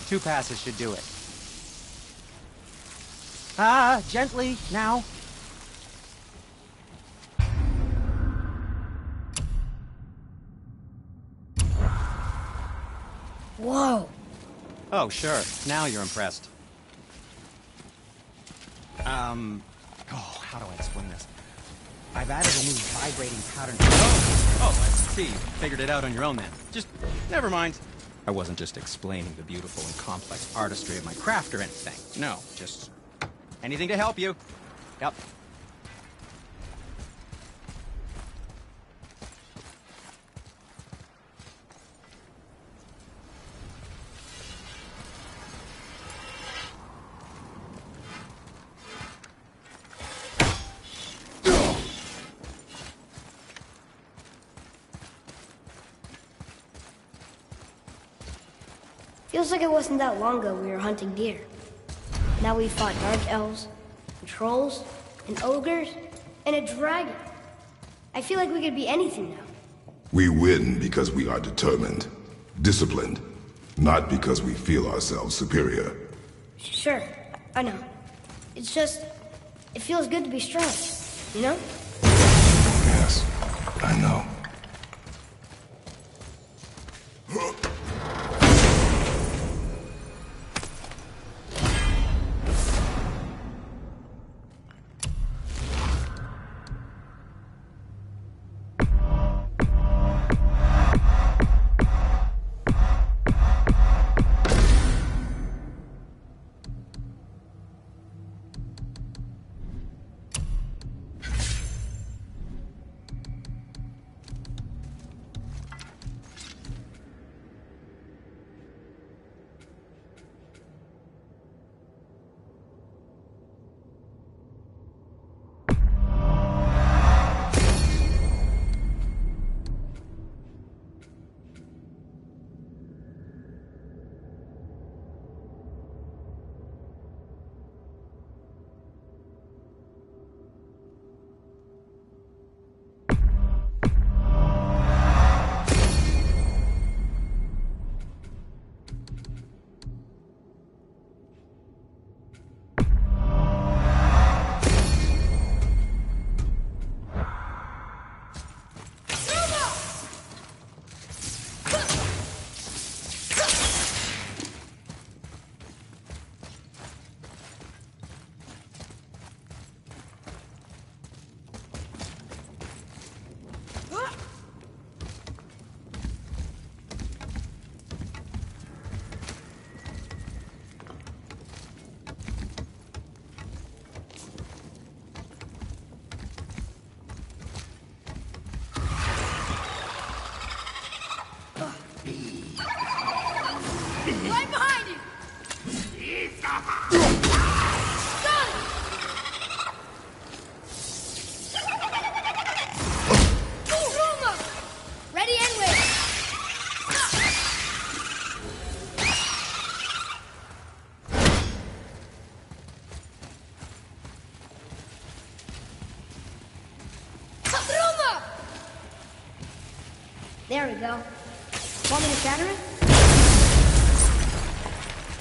2 passes should do it. Ah, gently, now. Whoa. Oh, sure. Now you're impressed. How do I explain this? I've added a new vibrating pattern. Oh, I see. Figured it out on your own then. Just, never mind. I wasn't just explaining the beautiful and complex artistry of my craft or anything. No, just anything to help you. Yep. Feels like it wasn't that long ago we were hunting deer. Now we fought dark elves, and trolls, and ogres, and a dragon. I feel like we could be anything now. We win because we are determined, disciplined, not because we feel ourselves superior. Sure, I know. It's just, it feels good to be strong, you know? Yes, I know. Right behind you! Got it! Ruma! Ready and wait! Ruma! There we go. Want me to shatter it?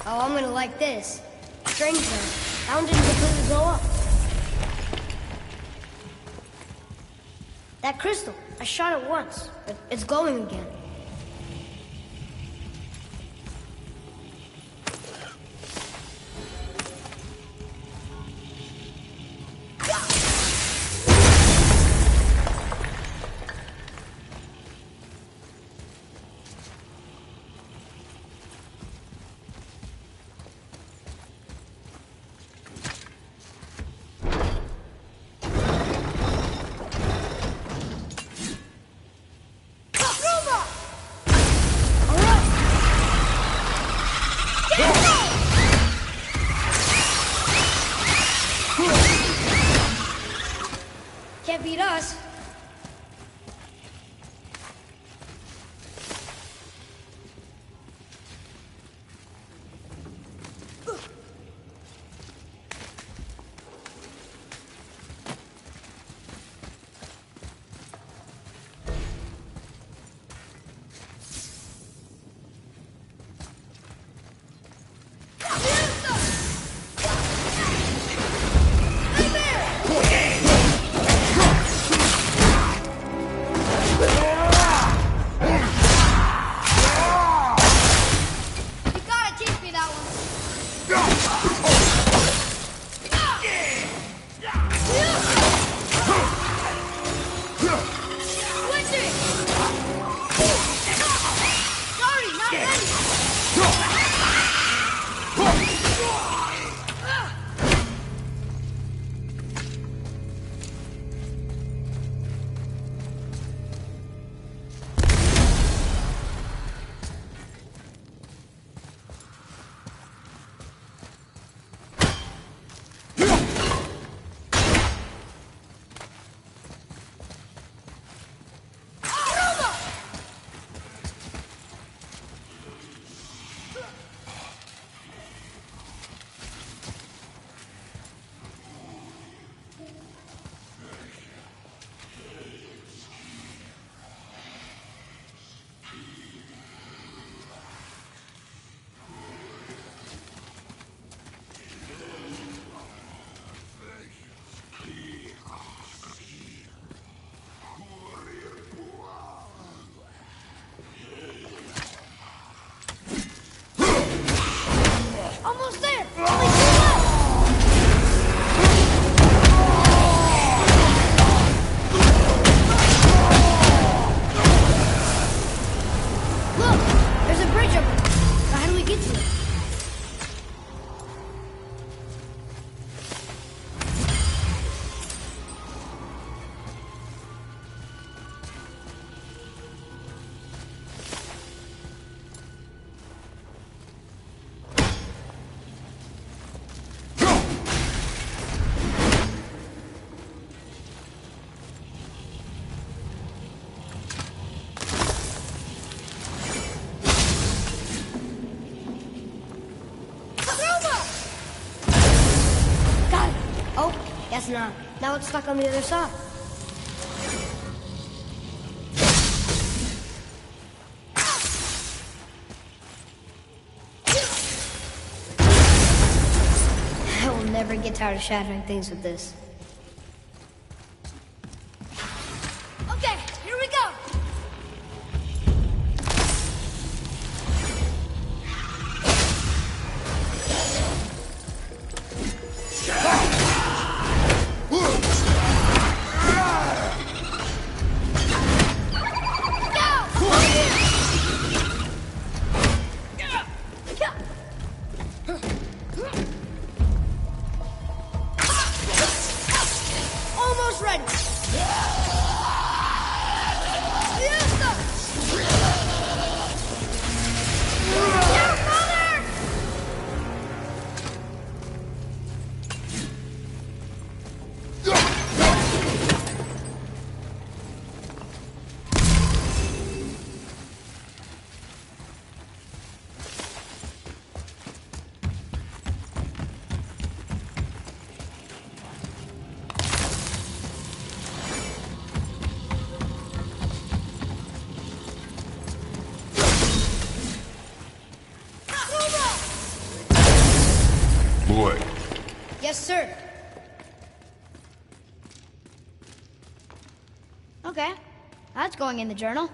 Oh, I'm gonna like this. Strange though. That one didn't completely blow up. That crystal, I shot it once, but it's glowing again. Can't beat us. me to it. Got it. Oh, guess not. Now it's stuck on the other side. I will never get tired of shattering things with this. Okay, here we go. Almost ready. Boy, Yes, sir. Okay, that's going in the journal.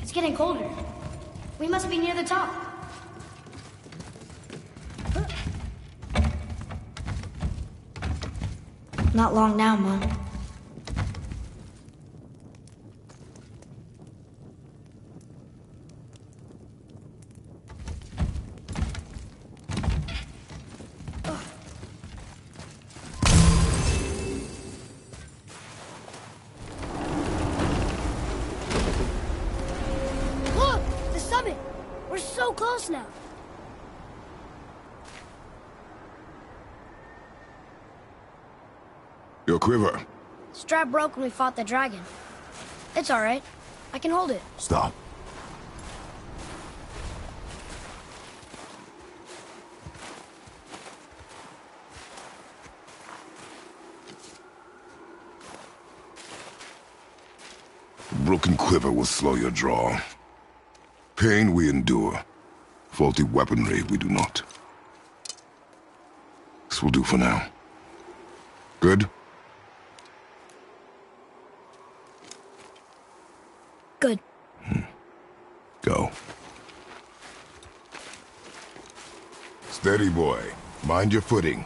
It's getting colder. We must be near the top. Not long now, Mom. Look! The summit! We're so close now. your quiver. Strap broke when we fought the dragon. It's all right. I can hold it. Stop. A broken quiver will slow your draw. Pain we endure. Faulty weaponry we do not. This will do for now. Good? Good. Go. Steady, boy. Mind your footing.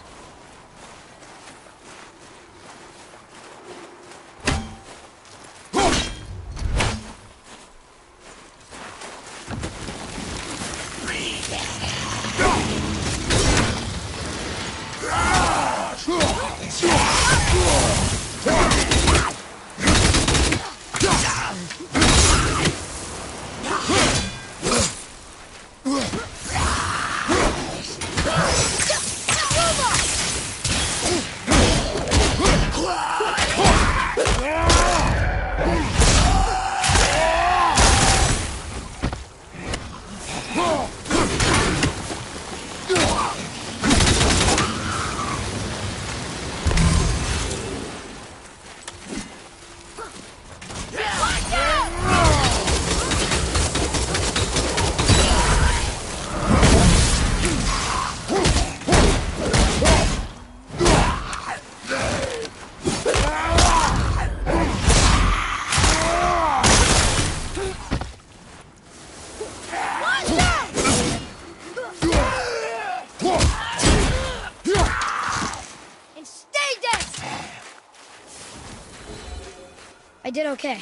I did okay.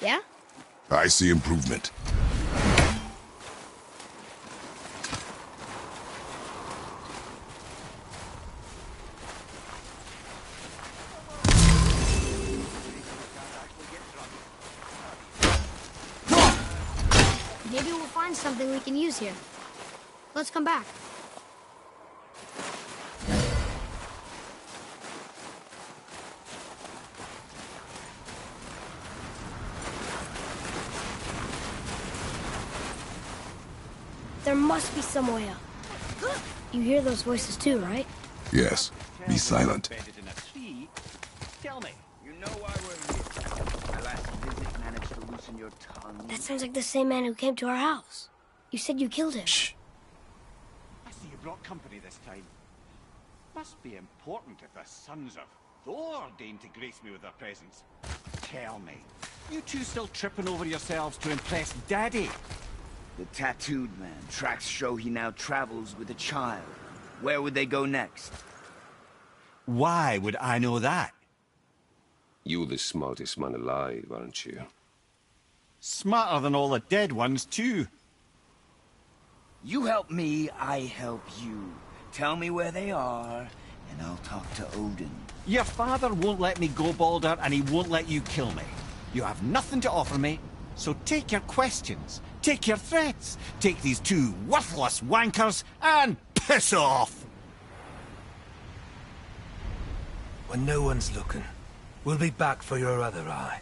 Yeah? I see improvement. Maybe we'll find something we can use here. Let's come back. There must be some way up. You hear those voices too, right? Yes. Be silent. Tell me. You know why we're here. My last visit managed to loosen your tongue. That sounds like the same man who came to our house. You said you killed him. Shh. I see you brought company this time. Must be important if the sons of Thor deign to grace me with their presence. Tell me, you two still tripping over yourselves to impress Daddy? The tattooed man. Tracks show he now travels with a child. Where would they go next? Why would I know that? You're the smartest man alive, aren't you? Smarter than all the dead ones, too. You help me, I help you. Tell me where they are, and I'll talk to Odin. Your father won't let me go, Baldur, and he won't let you kill me. You have nothing to offer me, so take your questions, take your threats, take these two worthless wankers, and piss off! When no one's looking, we'll be back for your other eye.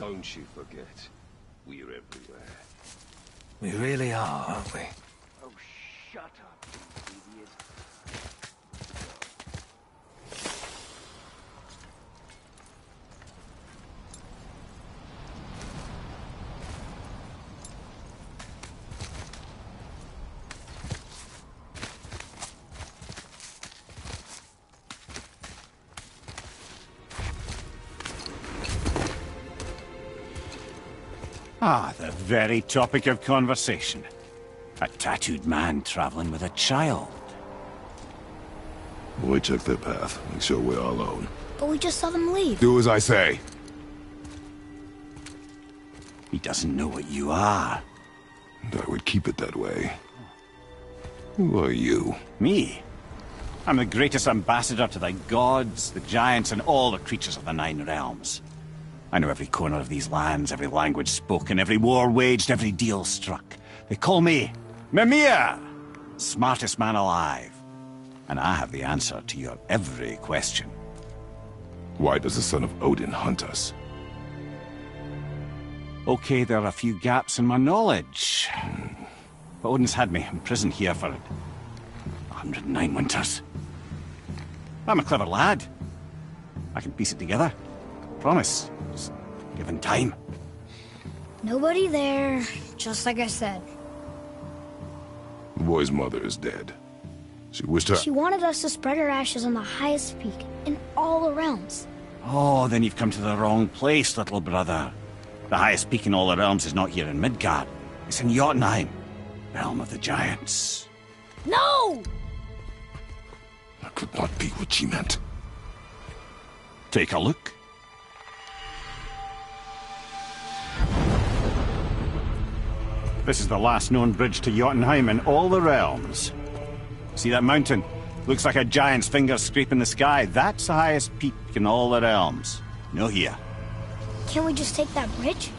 Don't you forget, we're everywhere. We really are, aren't we? Oh, shut up, you idiot. Ah, the very topic of conversation. A tattooed man traveling with a child. We check their path. Make sure we're all alone. But we just saw them leave. Do as I say. He doesn't know what you are. And I would keep it that way. Who are you? Me? I'm the greatest ambassador to the gods, the giants, and all the creatures of the Nine Realms. I know every corner of these lands, every language spoken, every war waged, every deal struck. They call me Mimir, smartest man alive. And I have the answer to your every question. Why does the son of Odin hunt us? Okay, there are a few gaps in my knowledge. But Odin's had me imprisoned here for 109 winters. I'm a clever lad. I can piece it together. Promise. Just given time. Nobody there, just like I said. The boy's mother is dead. She wished her... She wanted us to spread her ashes on the highest peak in all the realms. Oh, then you've come to the wrong place, little brother. The highest peak in all the realms is not here in Midgard. It's in Jotunheim, realm of the giants. No! That could not be what she meant. Take a look. This is the last known bridge to Jotunheim in all the realms. See that mountain? Looks like a giant's finger scraping the sky. That's the highest peak in all the realms. No here. Can't we just take that bridge?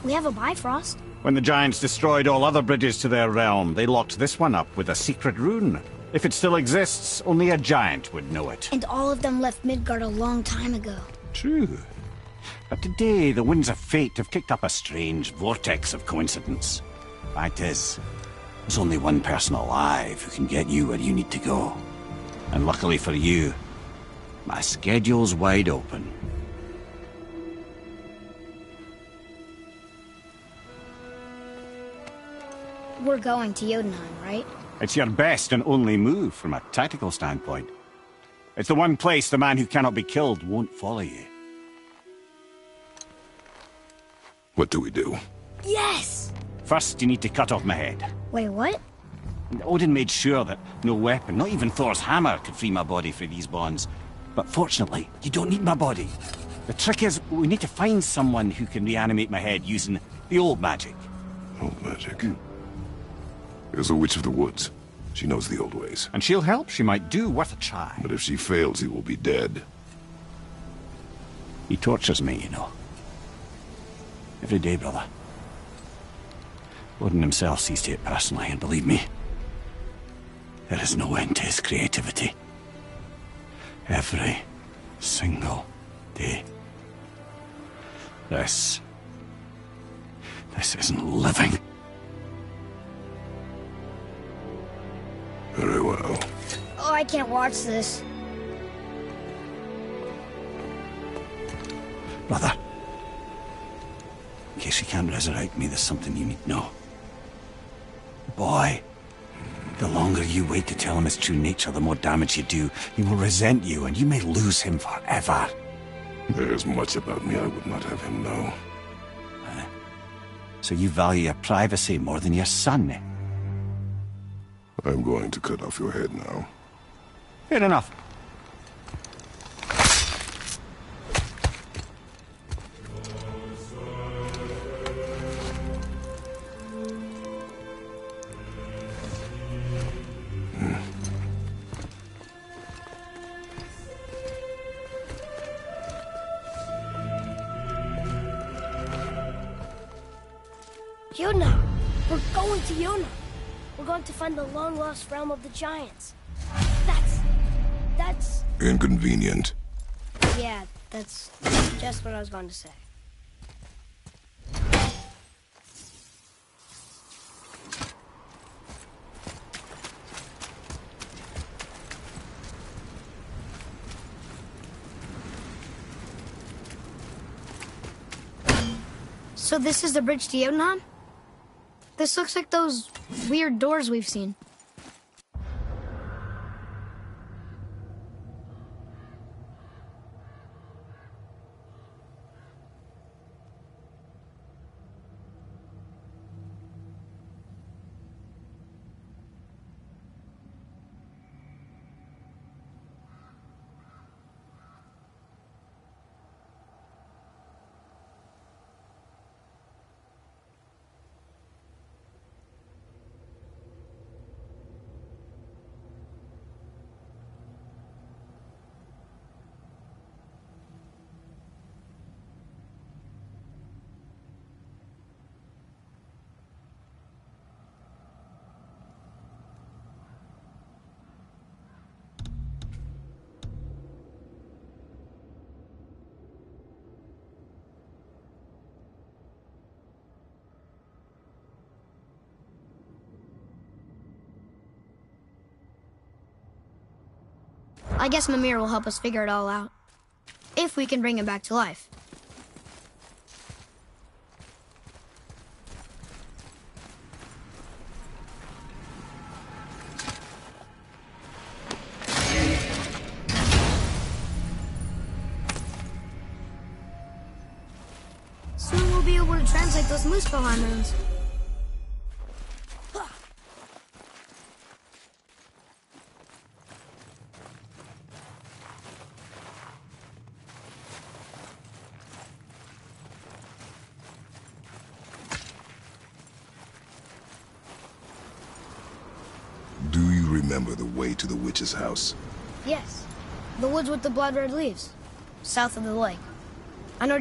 We have a Bifrost. When the giants destroyed all other bridges to their realm, they locked this one up with a secret rune. If it still exists, only a giant would know it. And all of them left Midgard a long time ago. True. But today, the winds of fate have kicked up a strange vortex of coincidence. Fact is, there's only one person alive who can get you where you need to go. And luckily for you, my schedule's wide open. We're going to Jotunheim, right? It's your best and only move from a tactical standpoint. It's the one place the man who cannot be killed won't follow you. What do we do? Yes! First, you need to cut off my head. Wait, what? And Odin made sure that no weapon, not even Thor's hammer, could free my body from these bonds. But fortunately, you don't need my body. The trick is, we need to find someone who can reanimate my head using the old magic. Old magic. There's a witch of the woods. She knows the old ways. And she'll help. She might do worth a try. But if she fails, he will be dead. He tortures me, you know. Every day, brother. Odin himself sees to it personally, and believe me, there is no end to his creativity. Every single day. This isn't living. Very well. Oh, I can't watch this. Brother, in case you can't resurrect me, there's something you need to know. Boy, the longer you wait to tell him his true nature, the more damage you do. He will resent you, and you may lose him forever. There's much about me I would not have him know. So you value your privacy more than your son, eh? I'm going to cut off your head now. Fair enough. Yuna! We're going to Yuna! We're going to find the long-lost realm of the giants. That's... Inconvenient. Yeah, that's just what I was going to say. So this is the bridge to Jotunheim? This looks like those weird doors we've seen. I guess Mimir will help us figure it all out. If we can bring him back to life. Soon we'll be able to translate those Muspelheim runes. Do you remember the way to the witch's house? Yes. The woods with the blood-red leaves. South of the lake. I know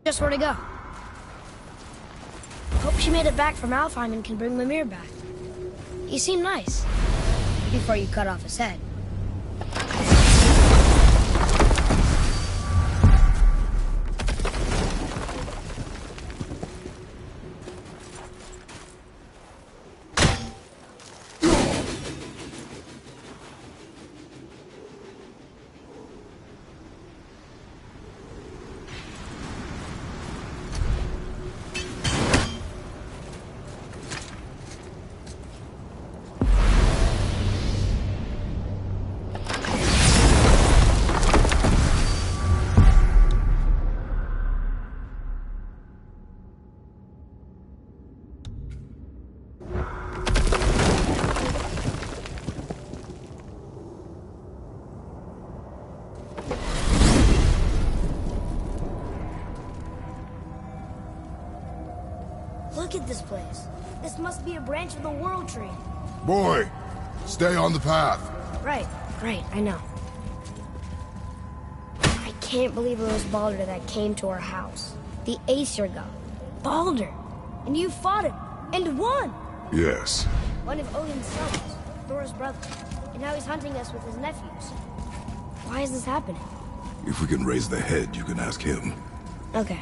just where to go. Hope she made it back from Alfheim and can bring Mimir back. He seemed nice. Before you cut off his head. Look at this place. This must be a branch of the World Tree. Boy, stay on the path. Right, I know. I can't believe it was Baldur that came to our house. The Aesir god. Baldur! And you fought him, and won! Yes. One of Odin's sons, Thor's brother. And now he's hunting us with his nephews. Why is this happening? If we can raise the head, you can ask him. Okay.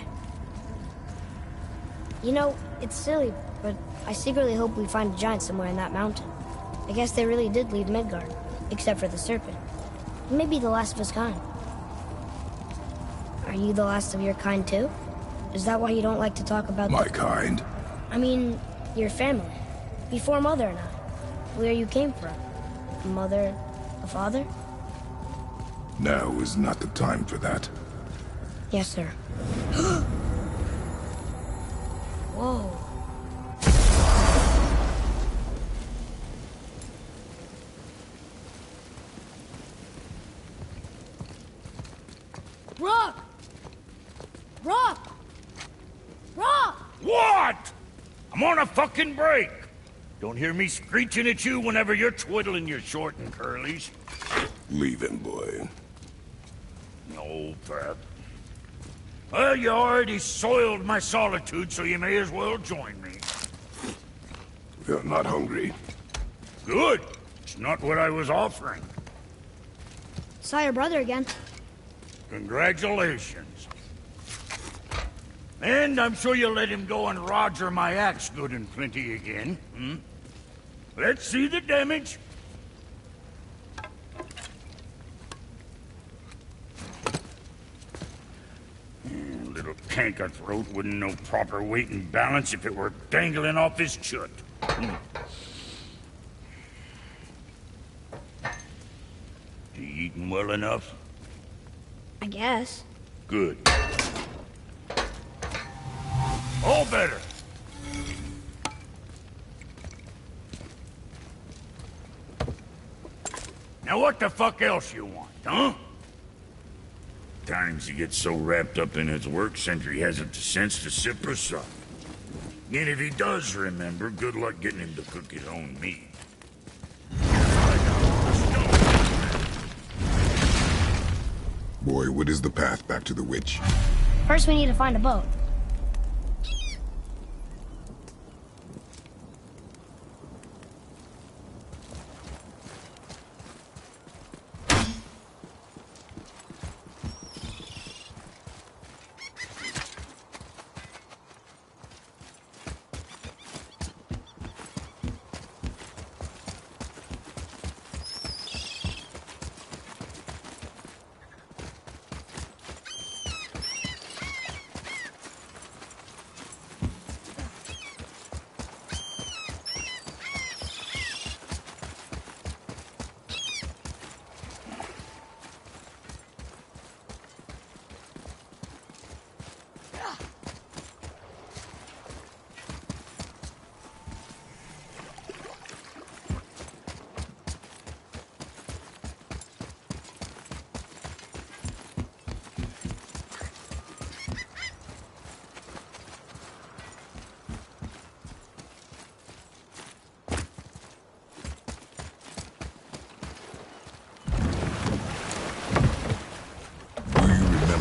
You know, it's silly, but I secretly hope we find a giant somewhere in that mountain. I guess they really did leave Midgard, except for the serpent. Maybe the last of his kind. Are you the last of your kind too? Is that why you don't like to talk about My kind? I mean, your family. Before Mother and I. Where you came from. A mother, a father? Now is not the time for that. Yes, sir. Whoa. Rock! Rock! Rock! What? I'm on a fucking break. Don't hear me screeching at you whenever you're twiddling your short and curlies. Leave him, boy. No, Pat. Well, you already soiled my solitude, so you may as well join me. You're not hungry. Good. It's not what I was offering. Saw your brother again. Congratulations. And I'm sure you'll let him go and Roger my axe good and plenty again, hmm? Let's see the damage. Little canker throat wouldn't know proper weight and balance if it were dangling off his chut. You eating well enough? I guess. Good. All better. Now what the fuck else you want, huh? Times he gets so wrapped up in his work, Sentry hasn't the sense to sip or sup. And if he does remember, good luck getting him to cook his own meat. Boy, what is the path back to the witch? First, we need to find a boat.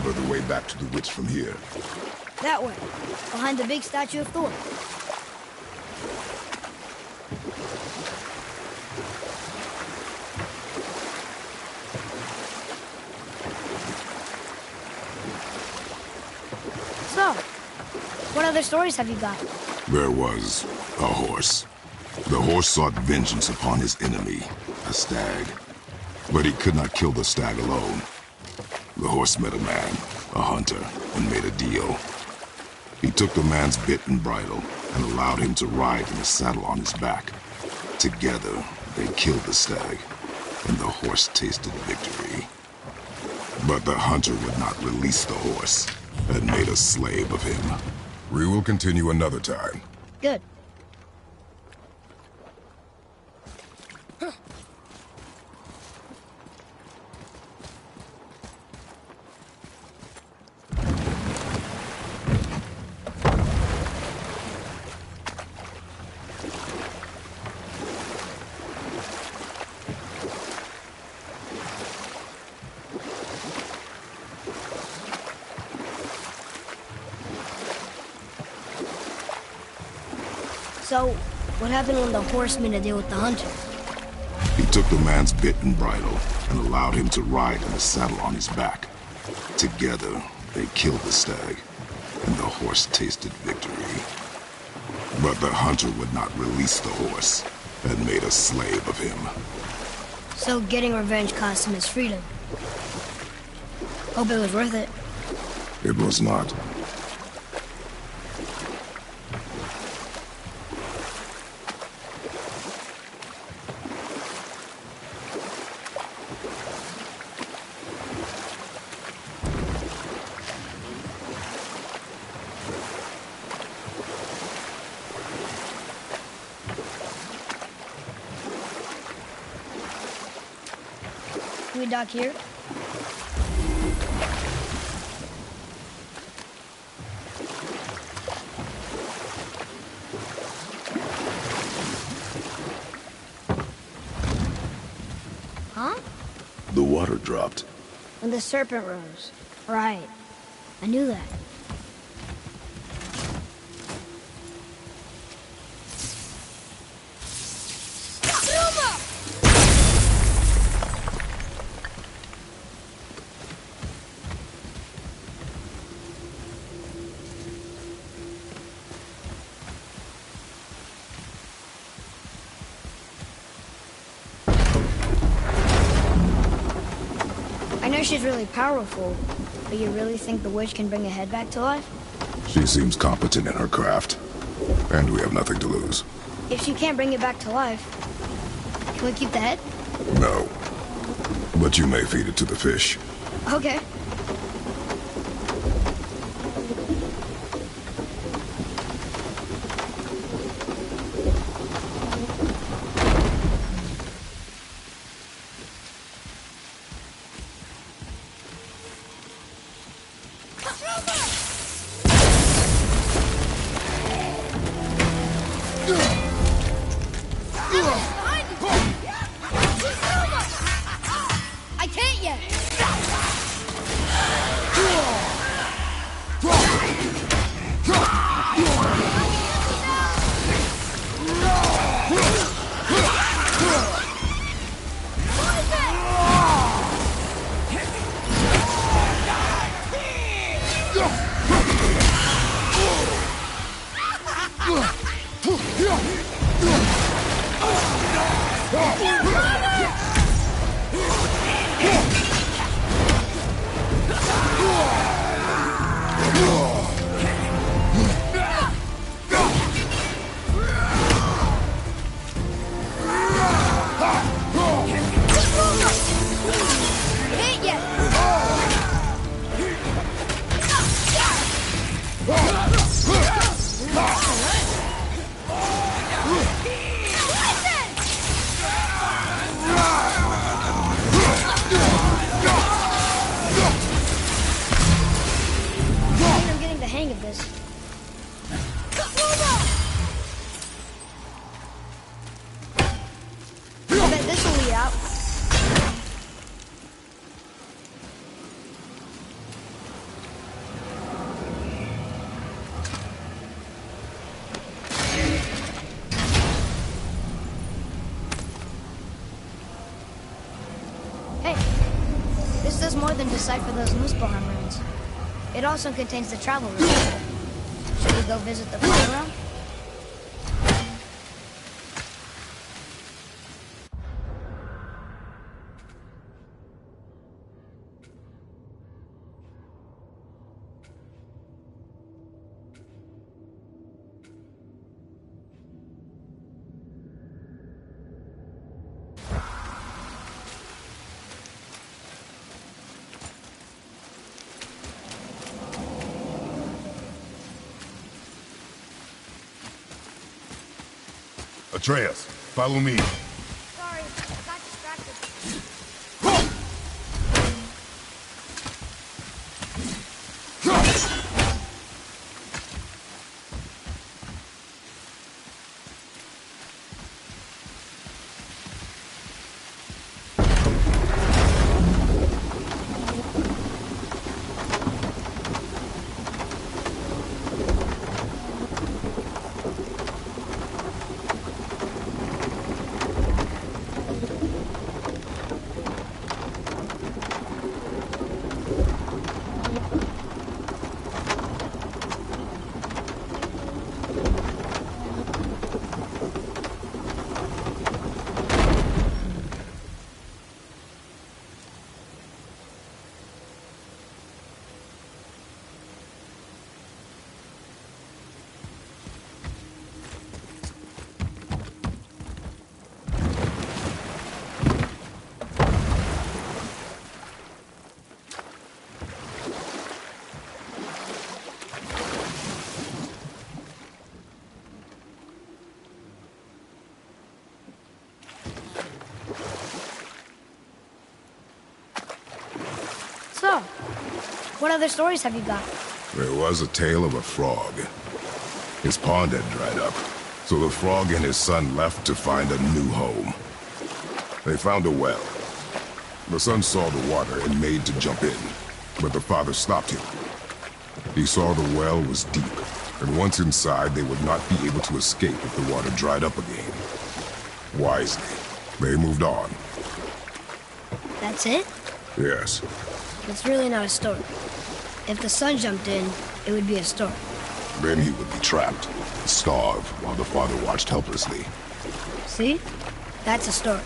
The way back to the witch from here. That way, behind the big statue of Thor. So, what other stories have you got? There was a horse. The horse sought vengeance upon his enemy, a stag. But he could not kill the stag alone. The horse met a man, a hunter, and made a deal. He took the man's bit and bridle and allowed him to ride in a saddle on his back. Together, they killed the stag, and the horse tasted victory. But the hunter would not release the horse and made a slave of him. We will continue another time. Good. So, what happened when the horse made a deal with the hunter? He took the man's bit and bridle and allowed him to ride in a saddle on his back. Together, they killed the stag, and the horse tasted victory. But the hunter would not release the horse and made a slave of him. So getting revenge cost him his freedom. Hope it was worth it. It was not. Can we dock here? Huh? The water dropped. When the serpent rose. Right. I knew that. I know she's really powerful, but you really think the witch can bring a head back to life? She seems competent in her craft, and we have nothing to lose. If she can't bring it back to life, can we keep the head? No. But you may feed it to the fish. Okay. I can't yet. I'm getting the hang of this. I bet this will lead out. Hey, this does more than decipher those Muspelheim runes. It also contains the travel route. Should we go visit the fire realm? Atreus, follow me. Sorry, got distracted. What other stories have you got? There was a tale of a frog. His pond had dried up, so the frog and his son left to find a new home. They found a well. The son saw the water and made to jump in, but the father stopped him. He saw the well was deep, and once inside they would not be able to escape if the water dried up again. Wisely, they moved on. That's it? Yes. It's really not a story. If the son jumped in, it would be a story. Then he would be trapped, starve, while the father watched helplessly. See? That's a story.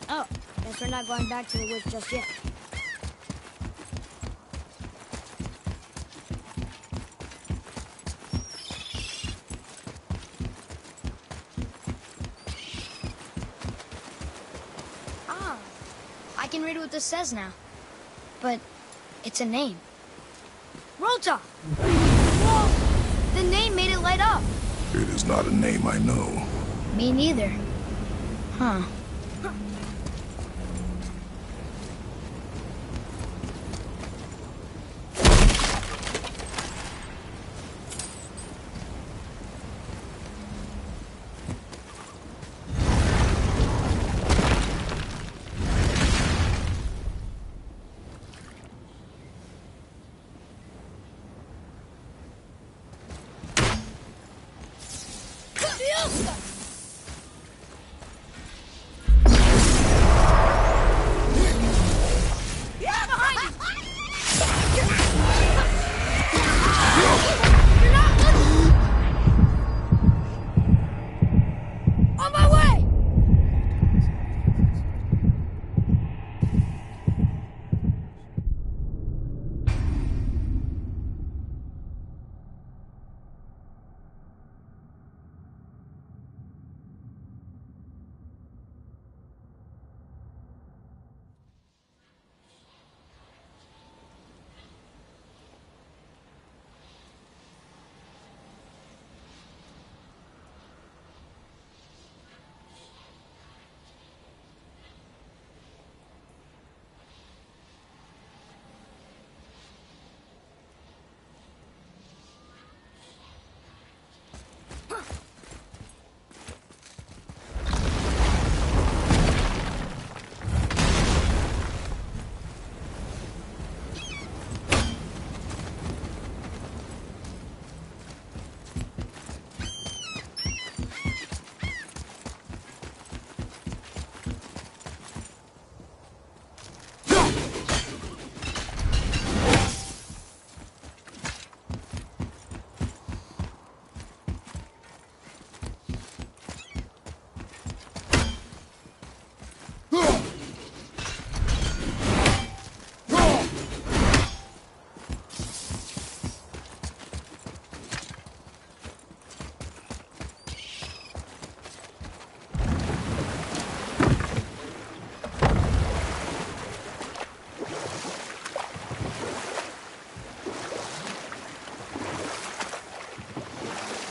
Oh, guess we're not going back to the woods just yet. Ah, I can read what this says now. But it's a name. Rota! Whoa! The name made it light up. It is not a name I know. Me neither. Huh.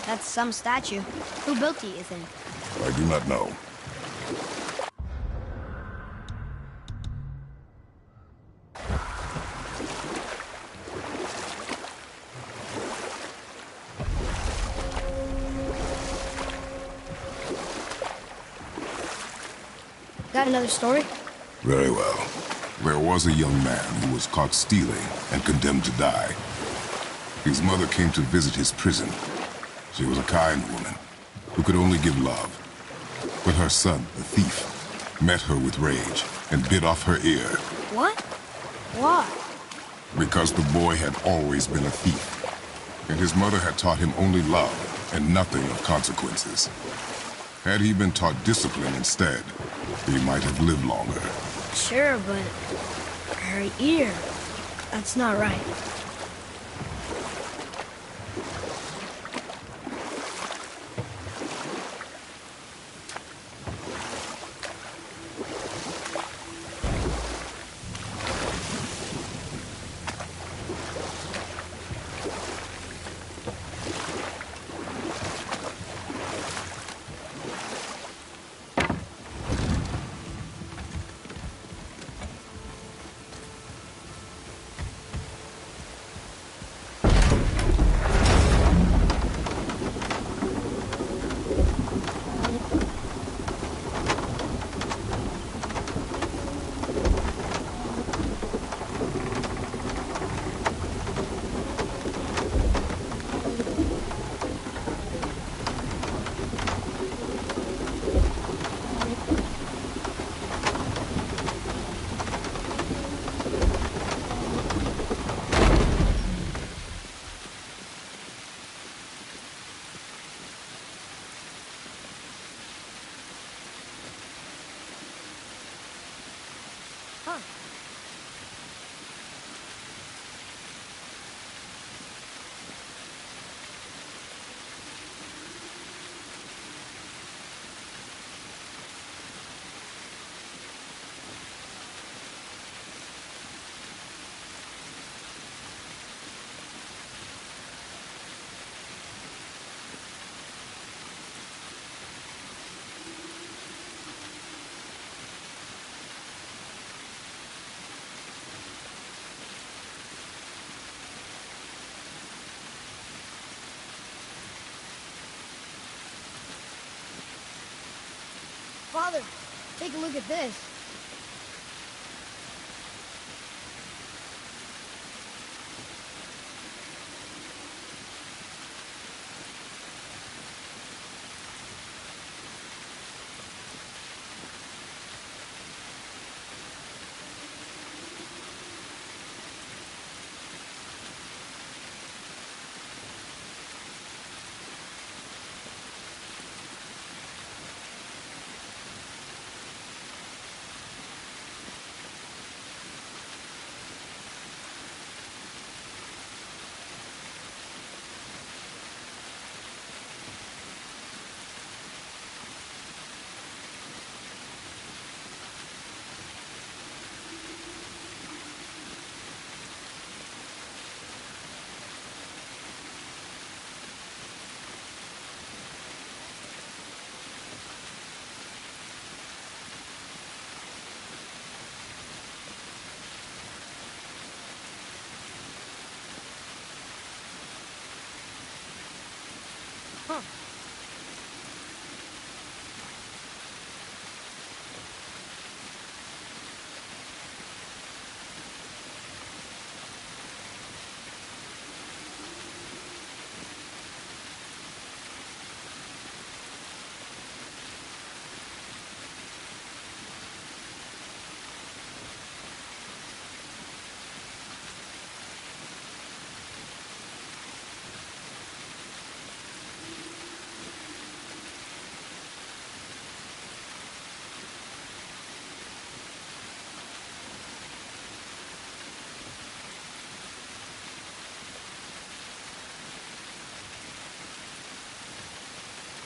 That's some statue. Who built it, you think? I do not know. Got another story? Very well. There was a young man who was caught stealing and condemned to die. His mother came to visit his prison. She was a kind woman, who could only give love. But her son, the thief, met her with rage and bit off her ear. What? Why? Because the boy had always been a thief, and his mother had taught him only love and nothing of consequences. Had he been taught discipline instead, he might have lived longer. Sure, but her ear, that's not right. Father, take a look at this.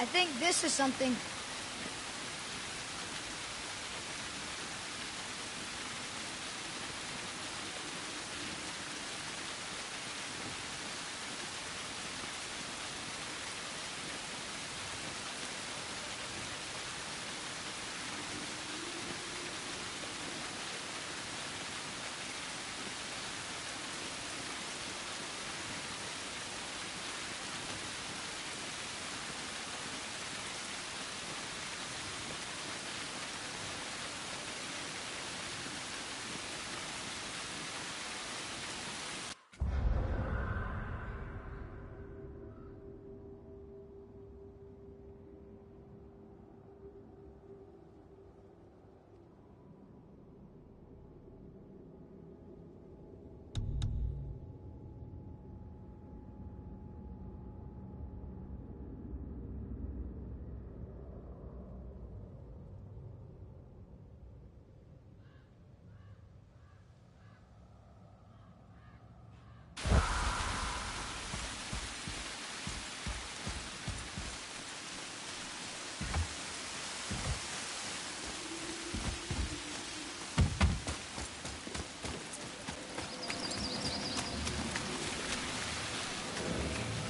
I think this is something.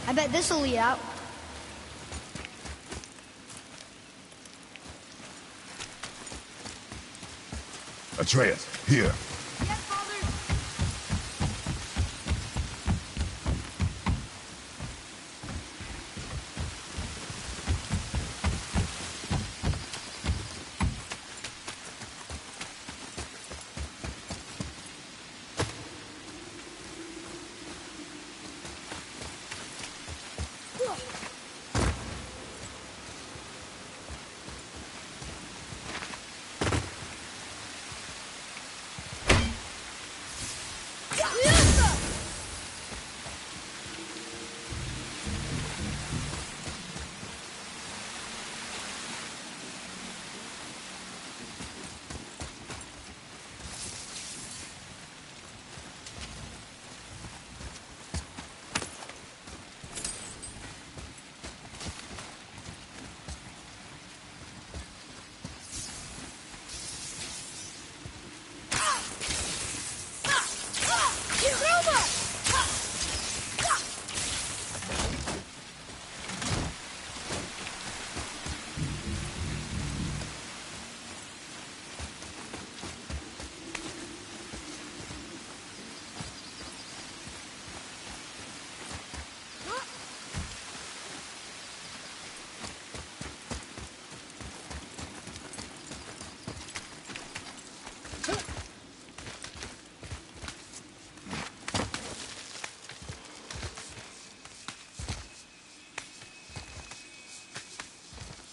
I bet this'll lead out. Atreus, here. Yes, Father.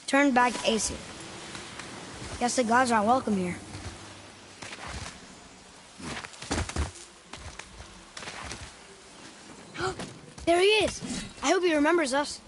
Turn back Aesir. Guess the gods aren't welcome here. There he is! I hope he remembers us.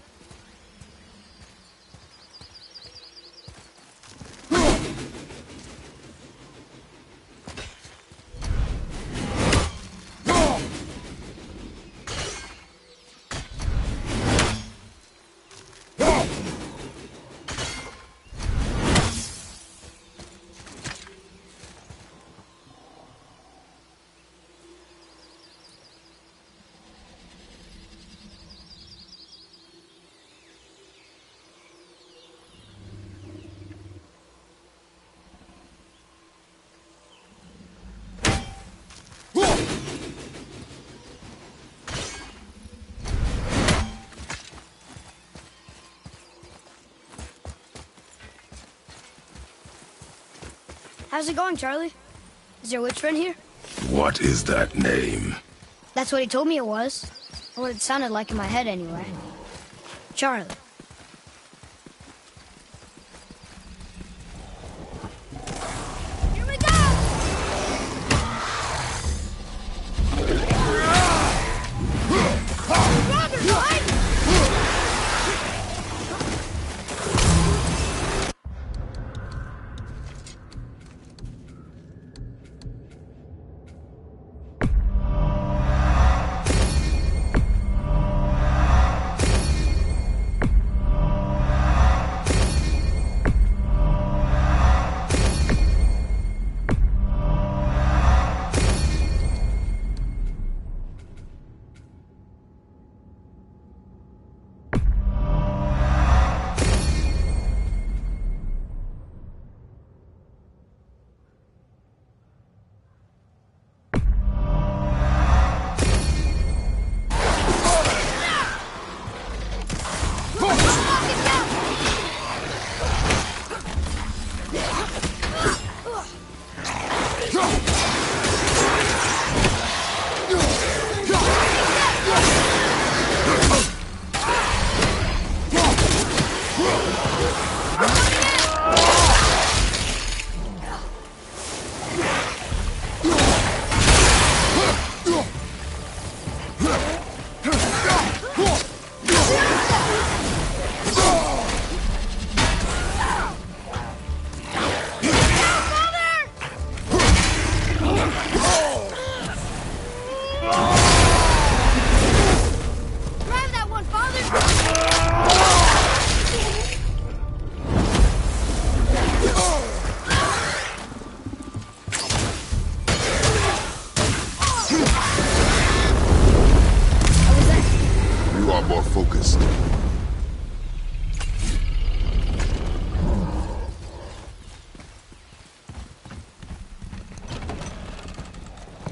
How's it going, Charlie? Is your witch friend here? What is that name? That's what he told me it was. Or what it sounded like in my head, anyway. Charlie. Here we go! Robert, behind you!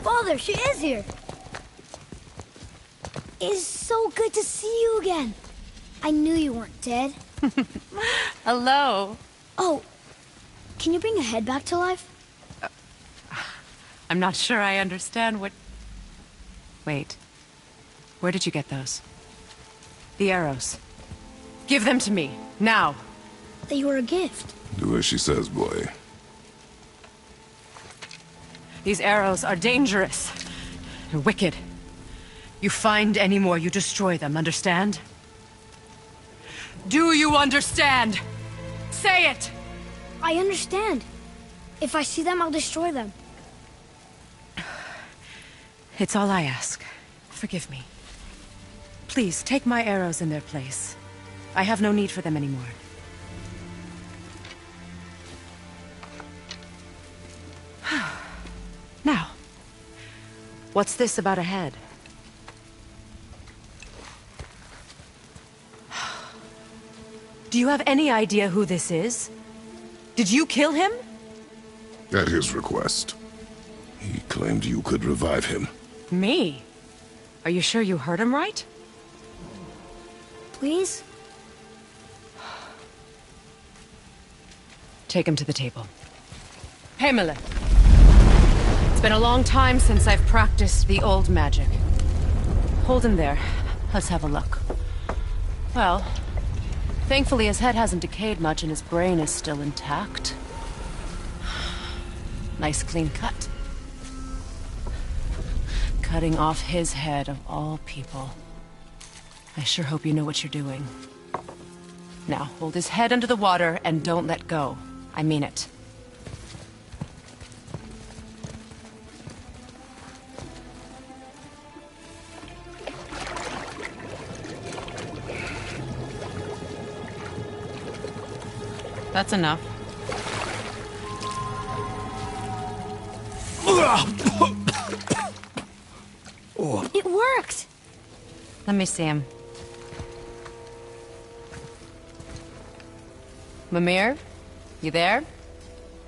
Father, she is here. It's so good to see you again. I knew you weren't dead. Hello. Oh, can you bring a head back to life? I'm not sure I understand what... Wait. Where did you get those? The arrows. Give them to me, now. They were a gift. Do as she says, boy. These arrows are dangerous and wicked. You find any more, you destroy them, understand? Do you understand? Say it! I understand. If I see them, I'll destroy them. It's all I ask. Forgive me. Please, take my arrows in their place. I have no need for them anymore. Now, what's this about a head? Do you have any idea who this is? Did you kill him? At his request. He claimed you could revive him. Me? Are you sure you heard him right? Please? Take him to the table. Heimele. It's been a long time since I've practiced the old magic. Hold him there. Let's have a look. Well, thankfully his head hasn't decayed much and his brain is still intact. Nice clean cut. Cutting off his head of all people. I sure hope you know what you're doing. Now, hold his head under the water and don't let go. I mean it. That's enough. It worked! Let me see him. Mimir? You there?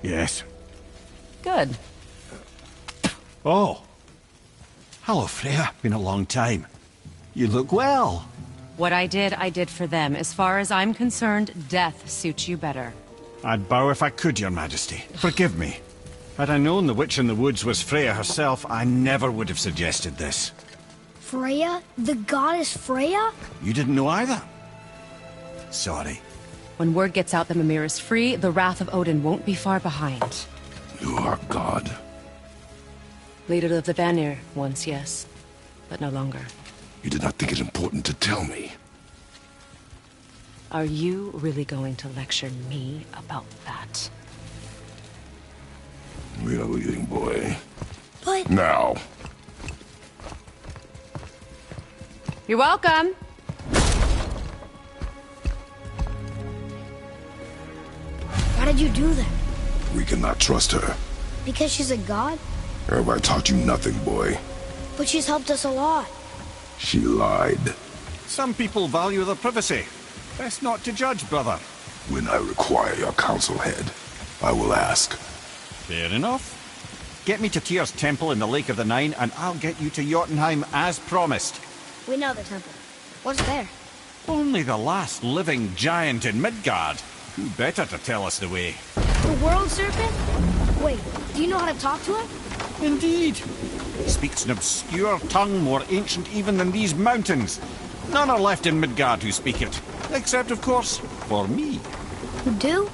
Yes. Good. Oh. Hello, Freya. Been a long time. You look well. What I did for them. As far as I'm concerned, death suits you better. I'd bow if I could, Your Majesty. Forgive me. Had I known the witch in the woods was Freya herself, I never would have suggested this. Freya? The goddess Freya? You didn't know either? Sorry. When word gets out that Mimir is free, the wrath of Odin won't be far behind. You are God. Leader of the Vanir, once, yes. But no longer. You did not think it important to tell me. Are you really going to lecture me about that? We are leaving, boy. But... Now. You're welcome. Why did you do that? We cannot trust her. Because she's a god? Have I taught you nothing, boy? But she's helped us a lot. She lied. Some people value their privacy. Best not to judge, brother. When I require your council head, I will ask. Fair enough. Get me to Tyr's temple in the Lake of the Nine, and I'll get you to Jotunheim as promised. We know the temple. What's there? Only the last living giant in Midgard. Who better to tell us the way? The world serpent? Wait, do you know how to talk to him? Indeed. He speaks an obscure tongue more ancient even than these mountains. None are left in Midgard who speak it. Except, of course, for me. You do?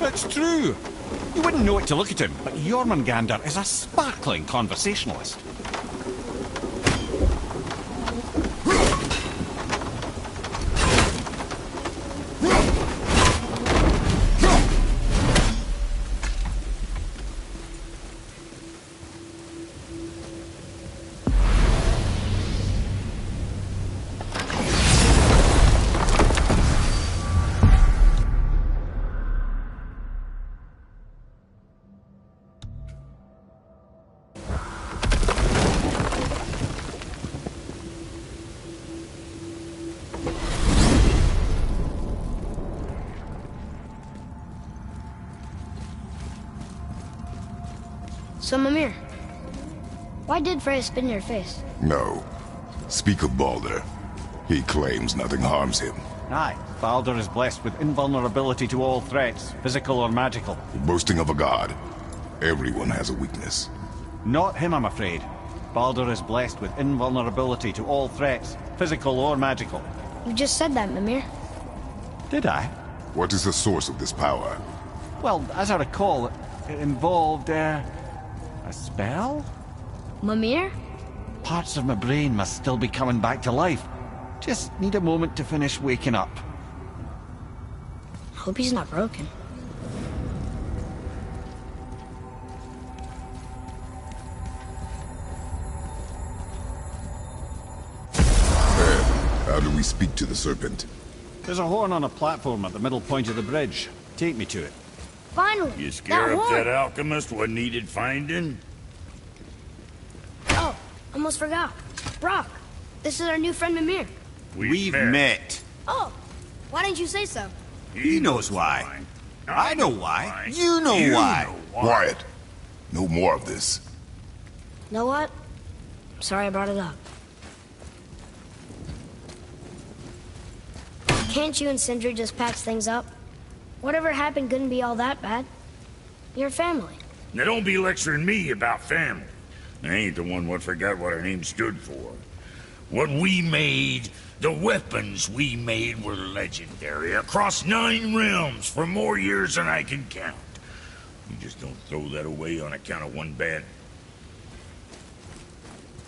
It's true. You wouldn't know it to look at him, but Jormungandr is a sparkling conversationalist. So, Mimir, Why did Freya spit in your face? No. Speak of Baldur. He claims nothing harms him. Aye, Baldur is blessed with invulnerability to all threats, physical or magical. Boasting of a god. Everyone has a weakness. Not him, I'm afraid. Baldur is blessed with invulnerability to all threats, physical or magical. You just said that, Mimir. Did I? What is the source of this power? Well, as I recall, it involved, a spell? Mimir? Parts of my brain must still be coming back to life. Just need a moment to finish waking up. Hope he's not broken. How do we speak to the serpent? There's a horn on a platform at the middle point of the bridge. Take me to it. Finally! You scare that up horn. that alchemist what needed finding? Oh, almost forgot. Brock, this is our new friend Mimir. We've met. Oh, why didn't you say so? He knows why. I know why. You know why. Quiet. No more of this. Know what? I'm sorry I brought it up. Can't you and Sindri just patch things up? Whatever happened couldn't be all that bad. You're family. Now don't be lecturing me about family. I ain't the one what forgot what our name stood for. What we made, the weapons we made were legendary across 9 realms for more years than I can count. You just don't throw that away on account of one bad...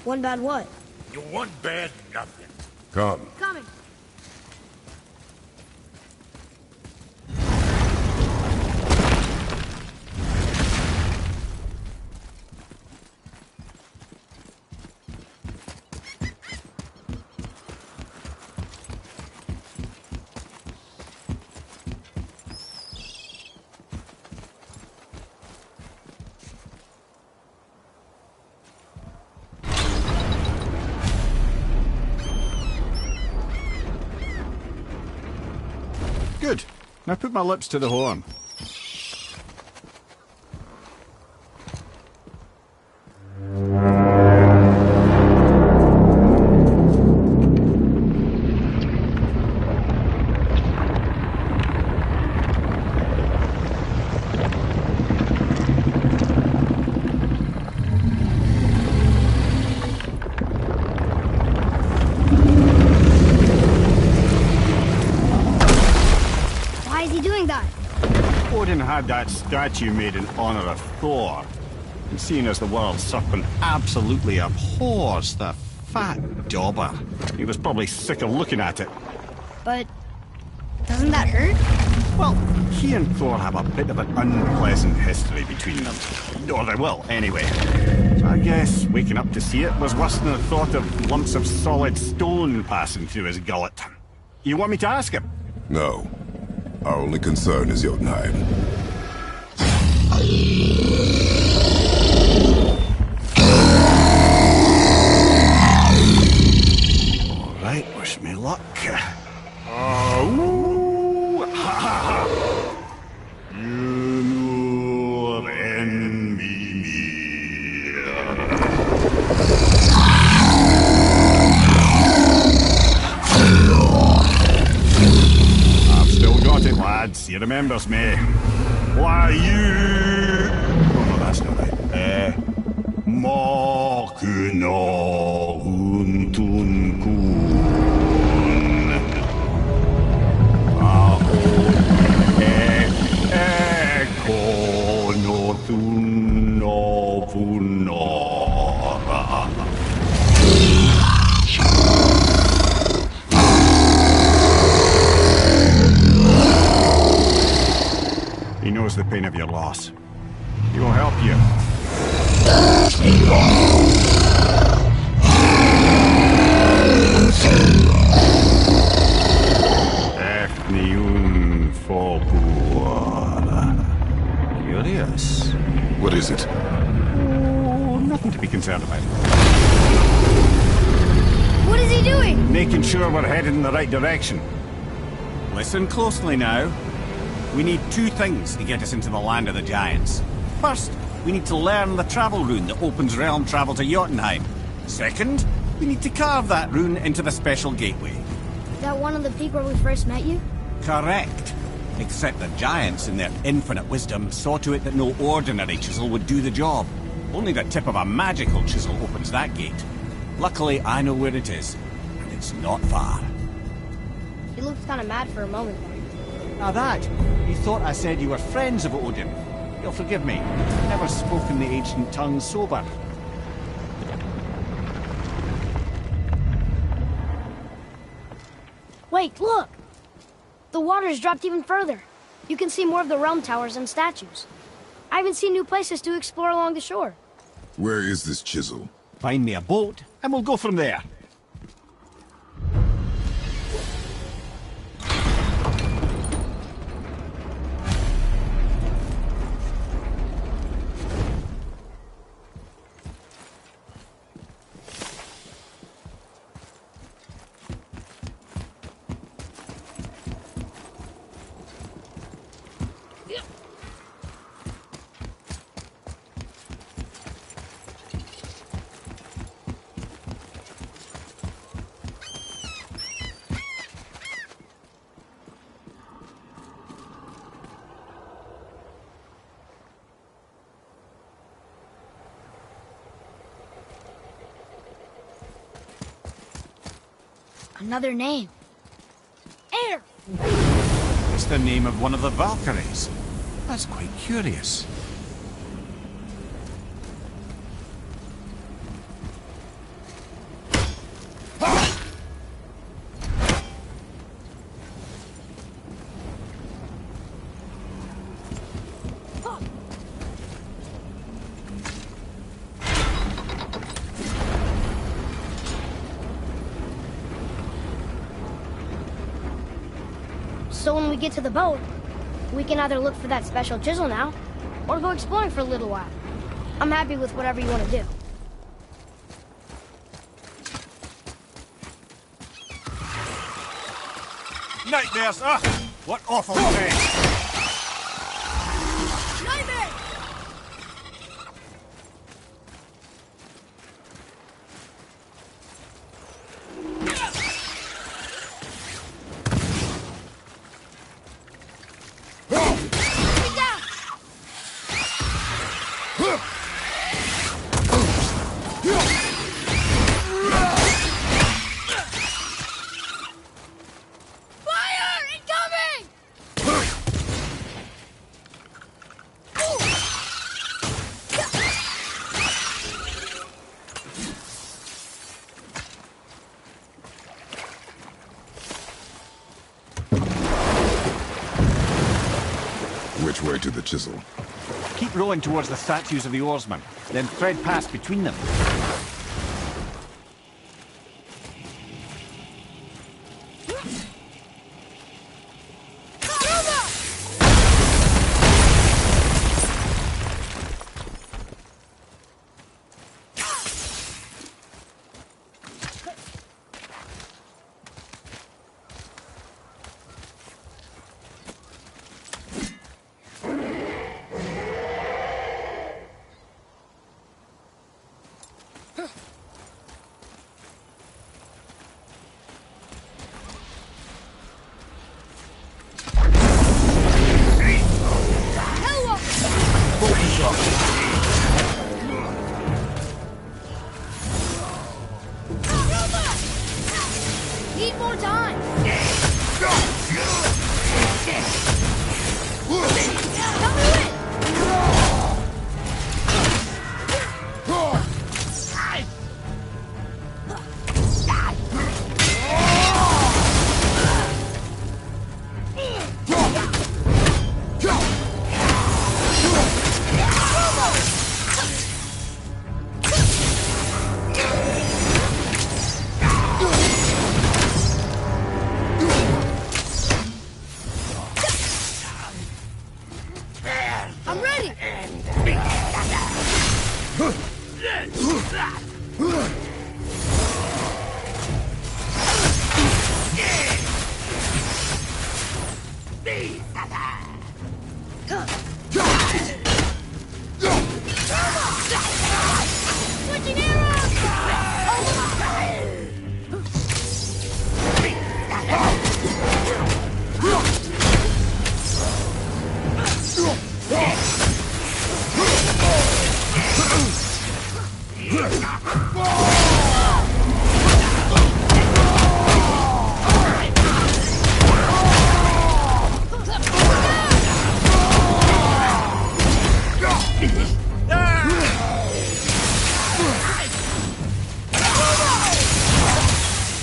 One bad what? One bad nothing. Come. Coming. Good. Now put my lips to the horn. Why is he doing that? Odin had that statue made in honor of Thor. And seeing as the world's serpent absolutely abhors the fat dauber, he was probably sick of looking at it. But doesn't that hurt? Well, he and Thor have a bit of an unpleasant history between them. Or they will, anyway. So I guess waking up to see it was worse than the thought of lumps of solid stone passing through his gullet. You want me to ask him? No. Our only concern is Jotunheim. All right, wish me luck. Ooh, ha, ha, ha. Nur en Mimir. I've still got it, lads. He remembers me. Why you? Oh no, that's not right. Makuna untun kun. Eko no tun no punora. He knows the pain of your loss. He will help you. Efniun Fobuara. Curious. What is it? Oh, nothing to be concerned about. What is he doing? Making sure we're headed in the right direction. Listen closely now. We need 2 things to get us into the land of the giants. First, we need to learn the travel rune that opens realm travel to Jotunheim. Second, we need to carve that rune into the special gateway. That one on the peak where we first met you? Correct. Except the giants, in their infinite wisdom, saw to it that no ordinary chisel would do the job. Only the tip of a magical chisel opens that gate. Luckily, I know where it is, and it's not far. You looked kind of mad for a moment there. Now that, you thought I said you were friends of Odin. You'll forgive me. I've never spoken the ancient tongue sober. Wait, look! The water's dropped even further. You can see more of the realm towers and statues. I even see new places to explore along the shore. Where is this chisel? Find me a boat, and we'll go from there. Another name. Air! It's the name of one of the Valkyries. That's quite curious. So when we get to the boat, we can either look for that special chisel now, or go exploring for a little while. I'm happy with whatever you want to do. Nightmares! Ah! What awful thing! Nightmare! Which way to the chisel? Keep rowing towards the statues of the oarsmen, then thread past between them. Need more time! I'm ready!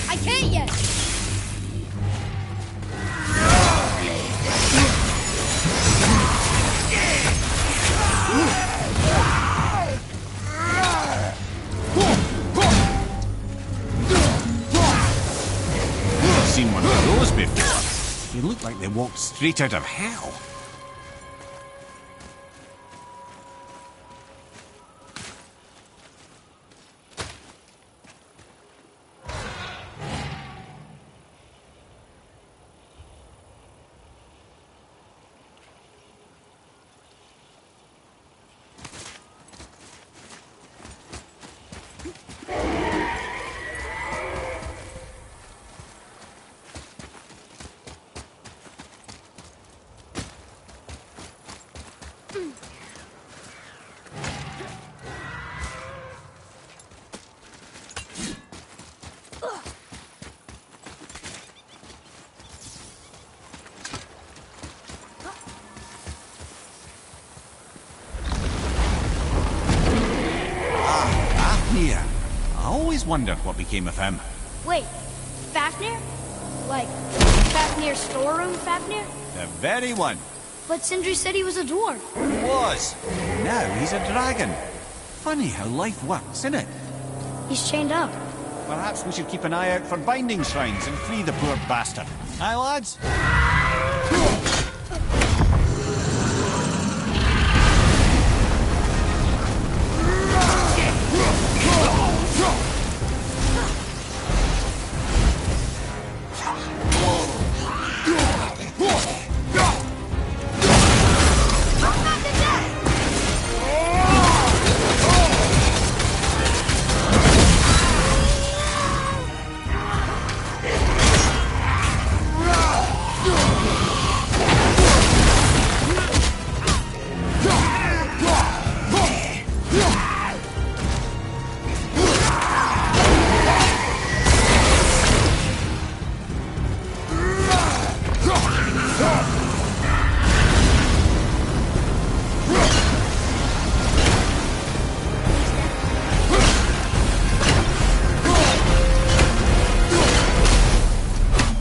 I can't yet. Seen one of those before. They look like they walked straight out of hell. Fafnir. I always wondered what became of him. Wait, Fafnir? Like, Fafnir's storeroom Fafnir? The very one. But Sindri said he was a dwarf. Was. Now he's a dragon. Funny how life works, isn't it? He's chained up. Perhaps we should keep an eye out for binding shrines and free the poor bastard. Aye, lads?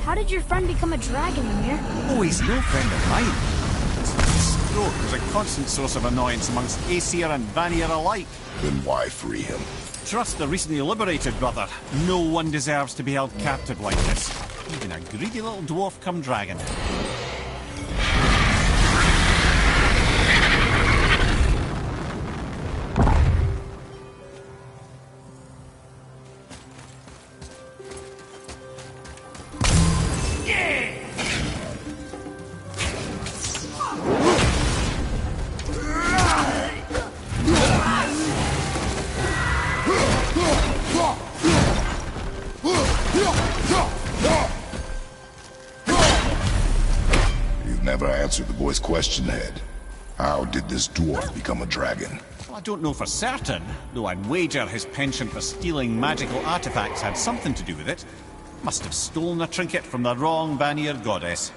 How did your friend become a dragon, Ymir? Oh, he's no friend of mine. His stroke was a constant source of annoyance amongst Aesir and Vanir alike. Then why free him? Trust the recently liberated, brother. No one deserves to be held captive like this. Even a greedy little dwarf come dragon. Never answered the boy's question, Head. How did this dwarf become a dragon? Well, I don't know for certain, though I'd wager his penchant for stealing magical artifacts had something to do with it. Must have stolen a trinket from the wrong Vanir goddess.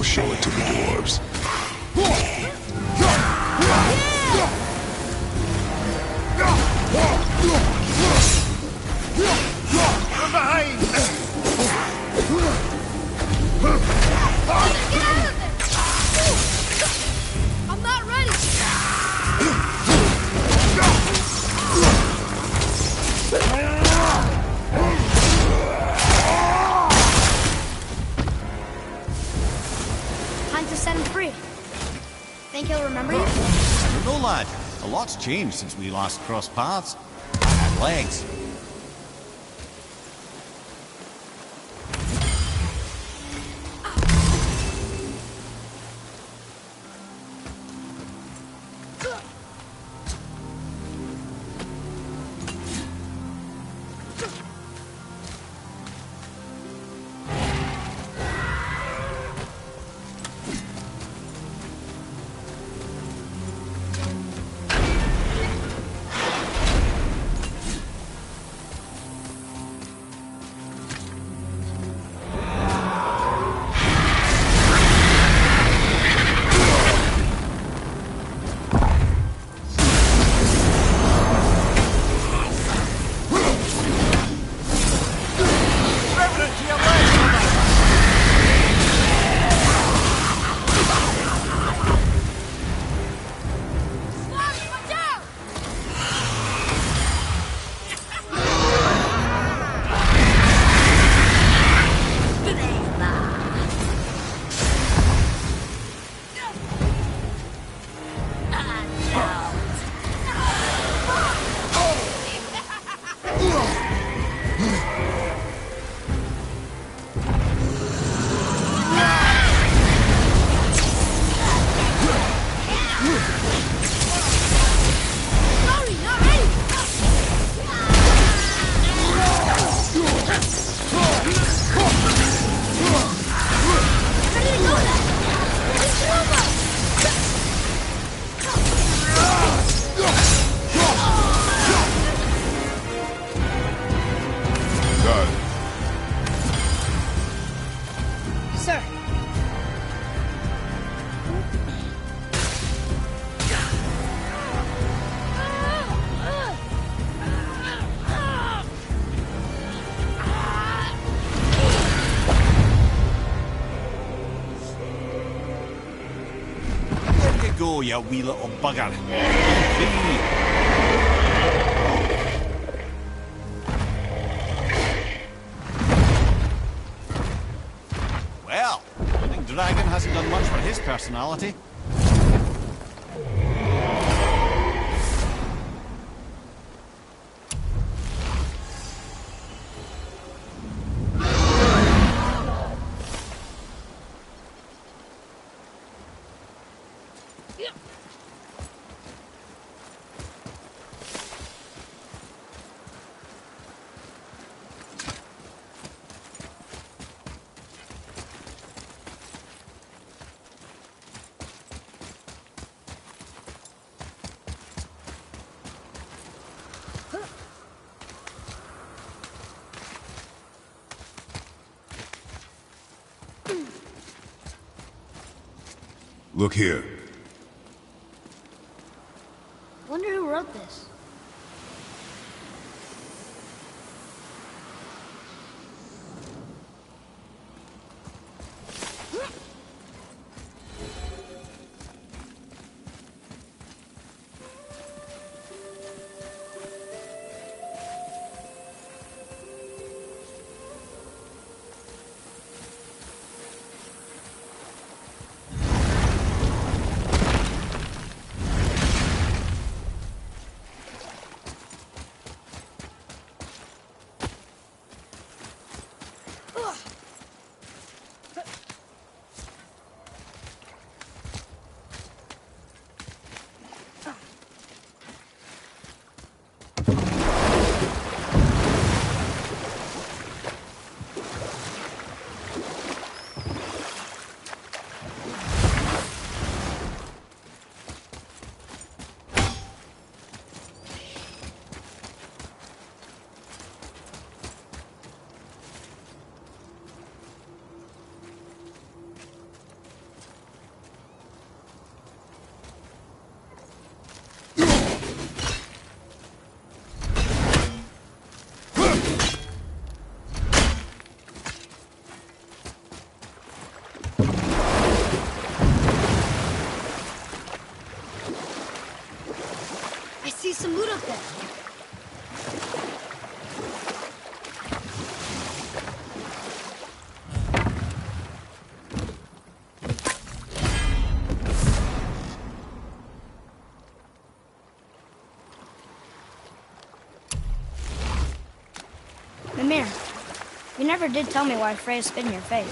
will show it to the dwarves. From behind! I'm not ready! Time to set him free. Think he'll remember you? No, lad. A lot's changed since we last crossed paths. I had legs. Go, you wee little bugger. Well, I think Dragon hasn't done much for his personality. Look here. Wonder who wrote this. You never did tell me why Freya spit in your face.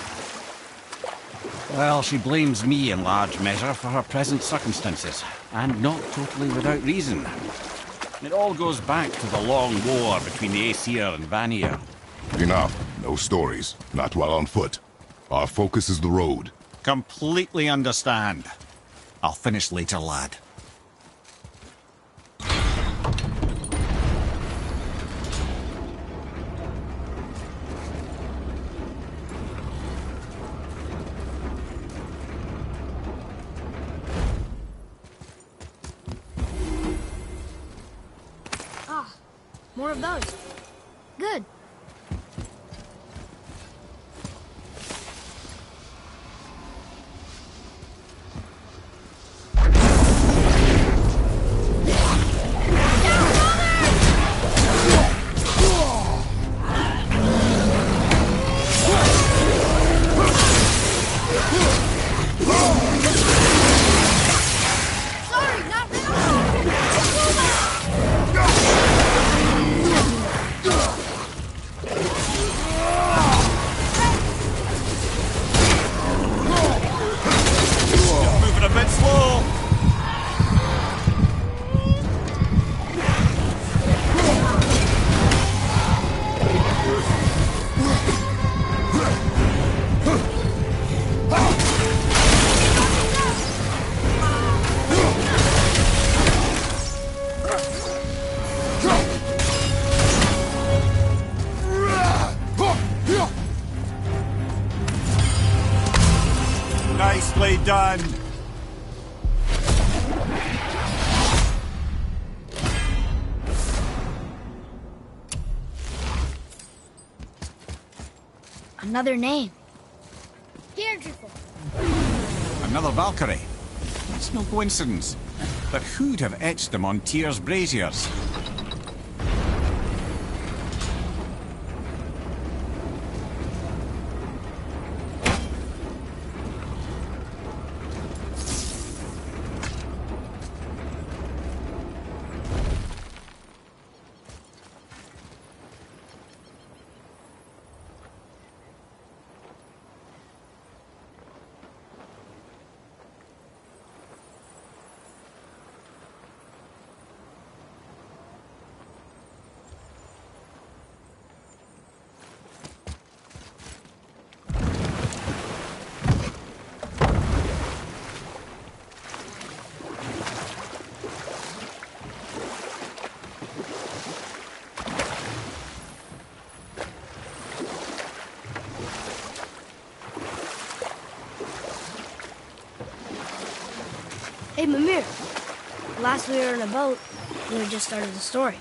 Well, she blames me in large measure for her present circumstances, and not totally without reason. It all goes back to the long war between the Aesir and Vanir. Enough. No stories. Not while on foot. Our focus is the road. Completely understand. I'll finish later, lad. More of those. Good. Nicely done. Another name. Deirdre. Another Valkyrie. It's no coincidence. But who'd have etched them on Tyr's braziers? Hey, Mimir. Last we were in a boat, we had just started the story.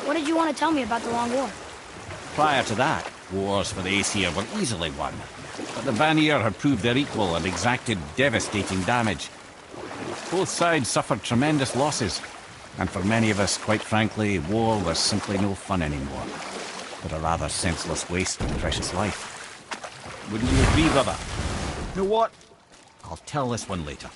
What did you want to tell me about the Long War? Prior to that, wars for the Aesir were easily won. But the Vanir had proved their equal and exacted devastating damage. Both sides suffered tremendous losses. And for many of us, quite frankly, war was simply no fun anymore. But a rather senseless waste of precious life. Wouldn't you agree, brother? You know what? I'll tell this one later.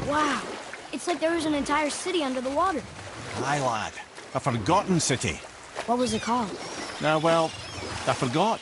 Wow. It's like there was an entire city under the water. Aye, lad. A forgotten city. What was it called? Well, I forgot.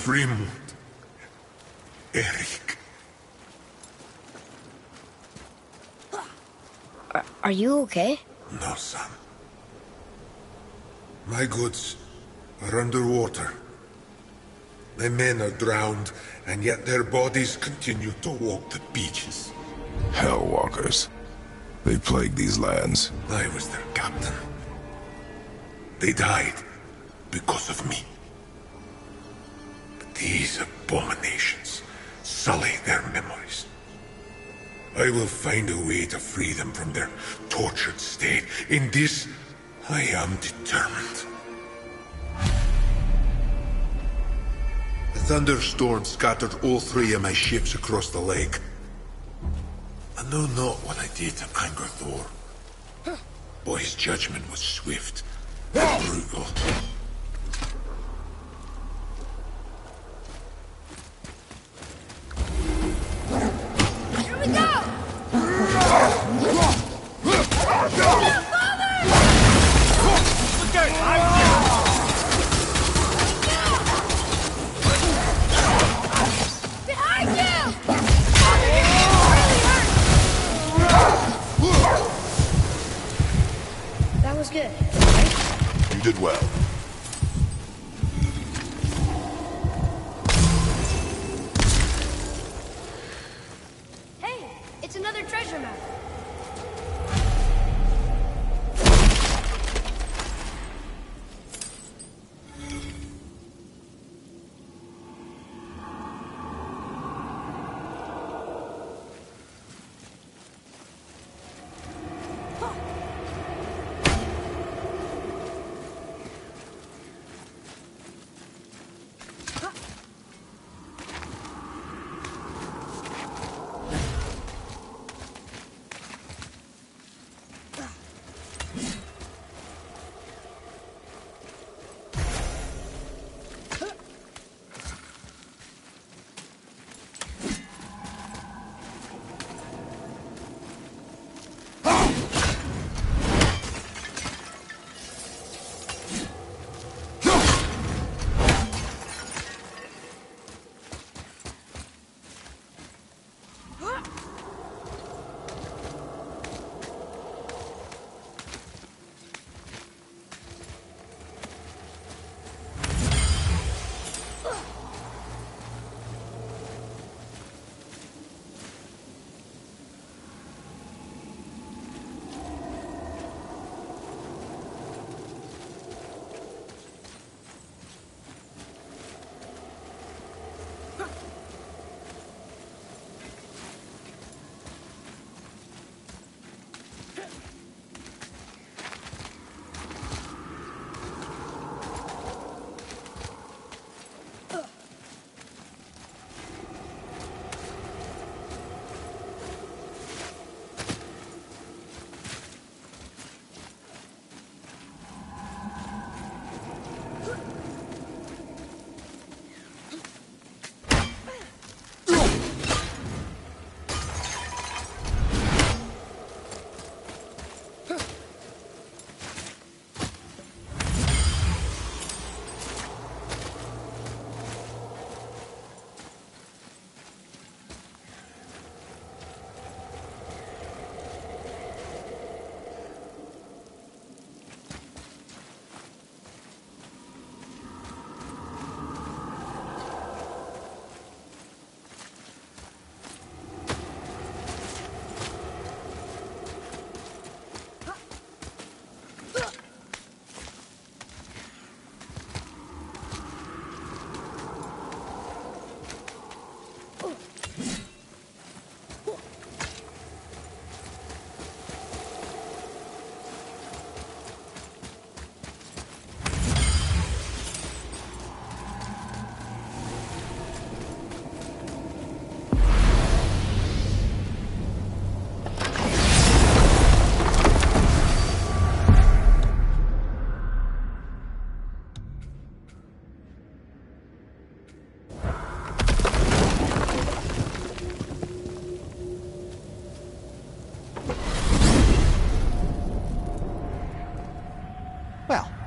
Frimund. Erik. Are you okay? No, son. My goods are underwater. My men are drowned, and yet their bodies continue to walk the beaches. Hellwalkers. They plague these lands. I was their captain. They died because of me. But these abominations sully their memories. I will find a way to free them from their tortured state. In this, I am determined. The thunderstorm scattered all 3 of my ships across the lake. I know not what I did to anger Thor. But his judgment was swift and brutal. Here we go! Behind you! That was good. You did well. Hey, it's another treasure map.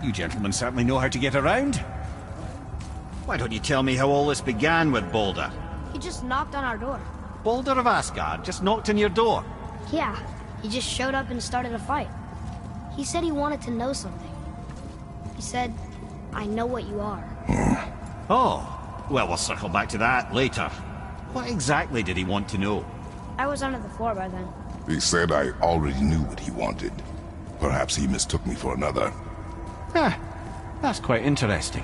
You gentlemen certainly know how to get around. Why don't you tell me how all this began with Baldur? He just knocked on our door. Baldur of Asgard just knocked on your door? Yeah, he just showed up and started a fight. He said he wanted to know something. He said, I know what you are. Oh, well, we'll circle back to that later. What exactly did he want to know? I was under the floor by then. He said I already knew what he wanted. Perhaps he mistook me for another. That's quite interesting.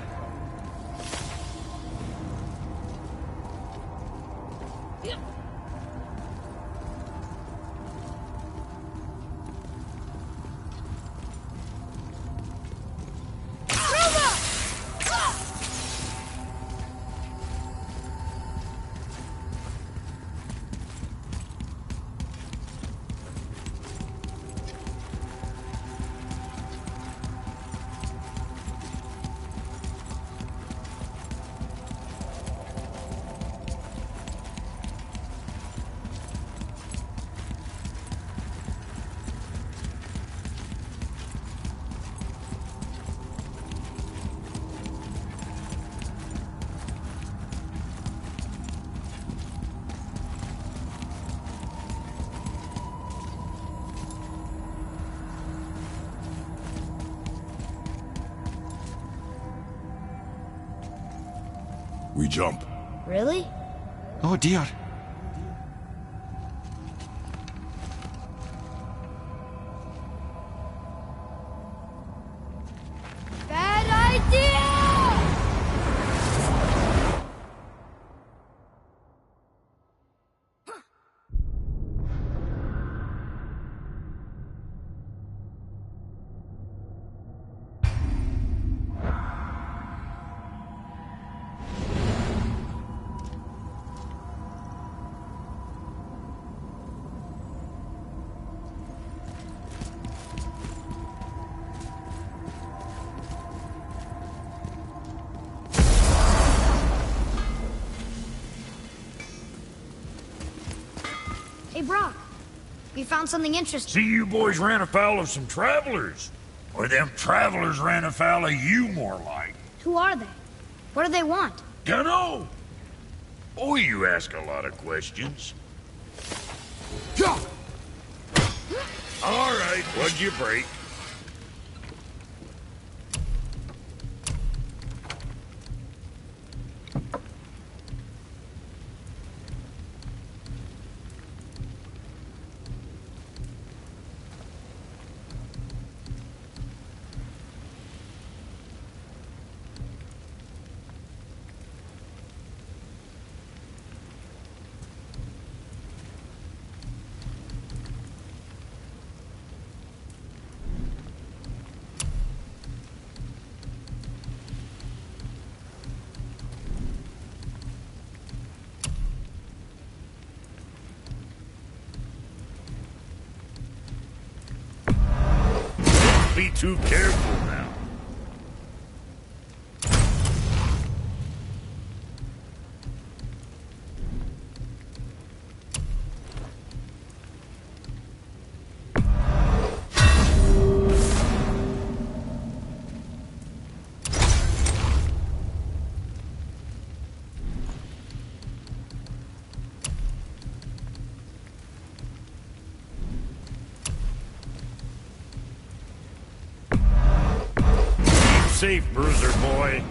We jump. Really? Oh dear. Bad idea! Hey, Brock. We found something interesting. See, you boys ran afoul of some travelers. Or them travelers ran afoul of you, more like. Who are they? What do they want? Dunno. Boy, you ask a lot of questions. All right, what'd you break? Be too careful now. Safe, bruiser boy.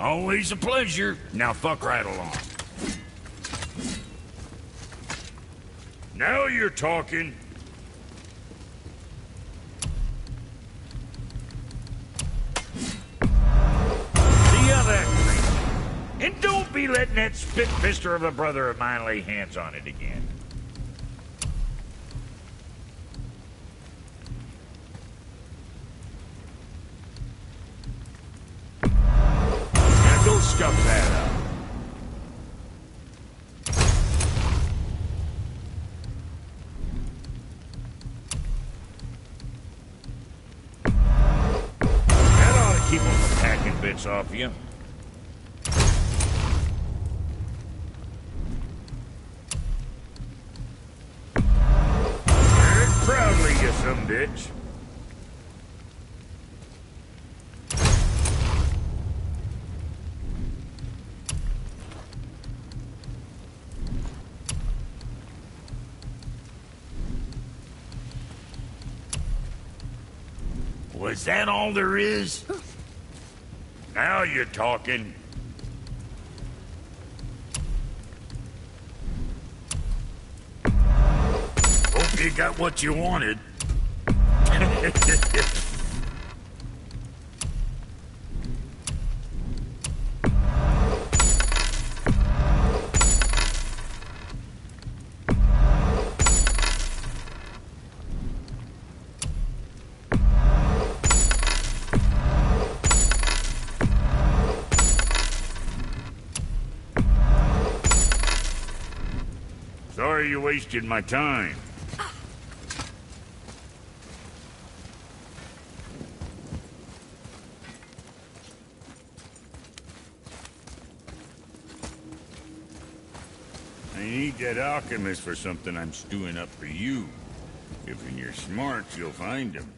Always a pleasure. Now fuck right along. Now you're talking. And don't be letting that spit-fister of a brother of mine lay hands on it again. Now go scuff that up. keep them from hacking bits off you. Proudly, you some bitch. Was that all there is? Now you're talking. Hope you got what you wanted. Sorry you wasted my time. I need that alchemist for something I'm stewing up for you. If you're smart, you'll find him.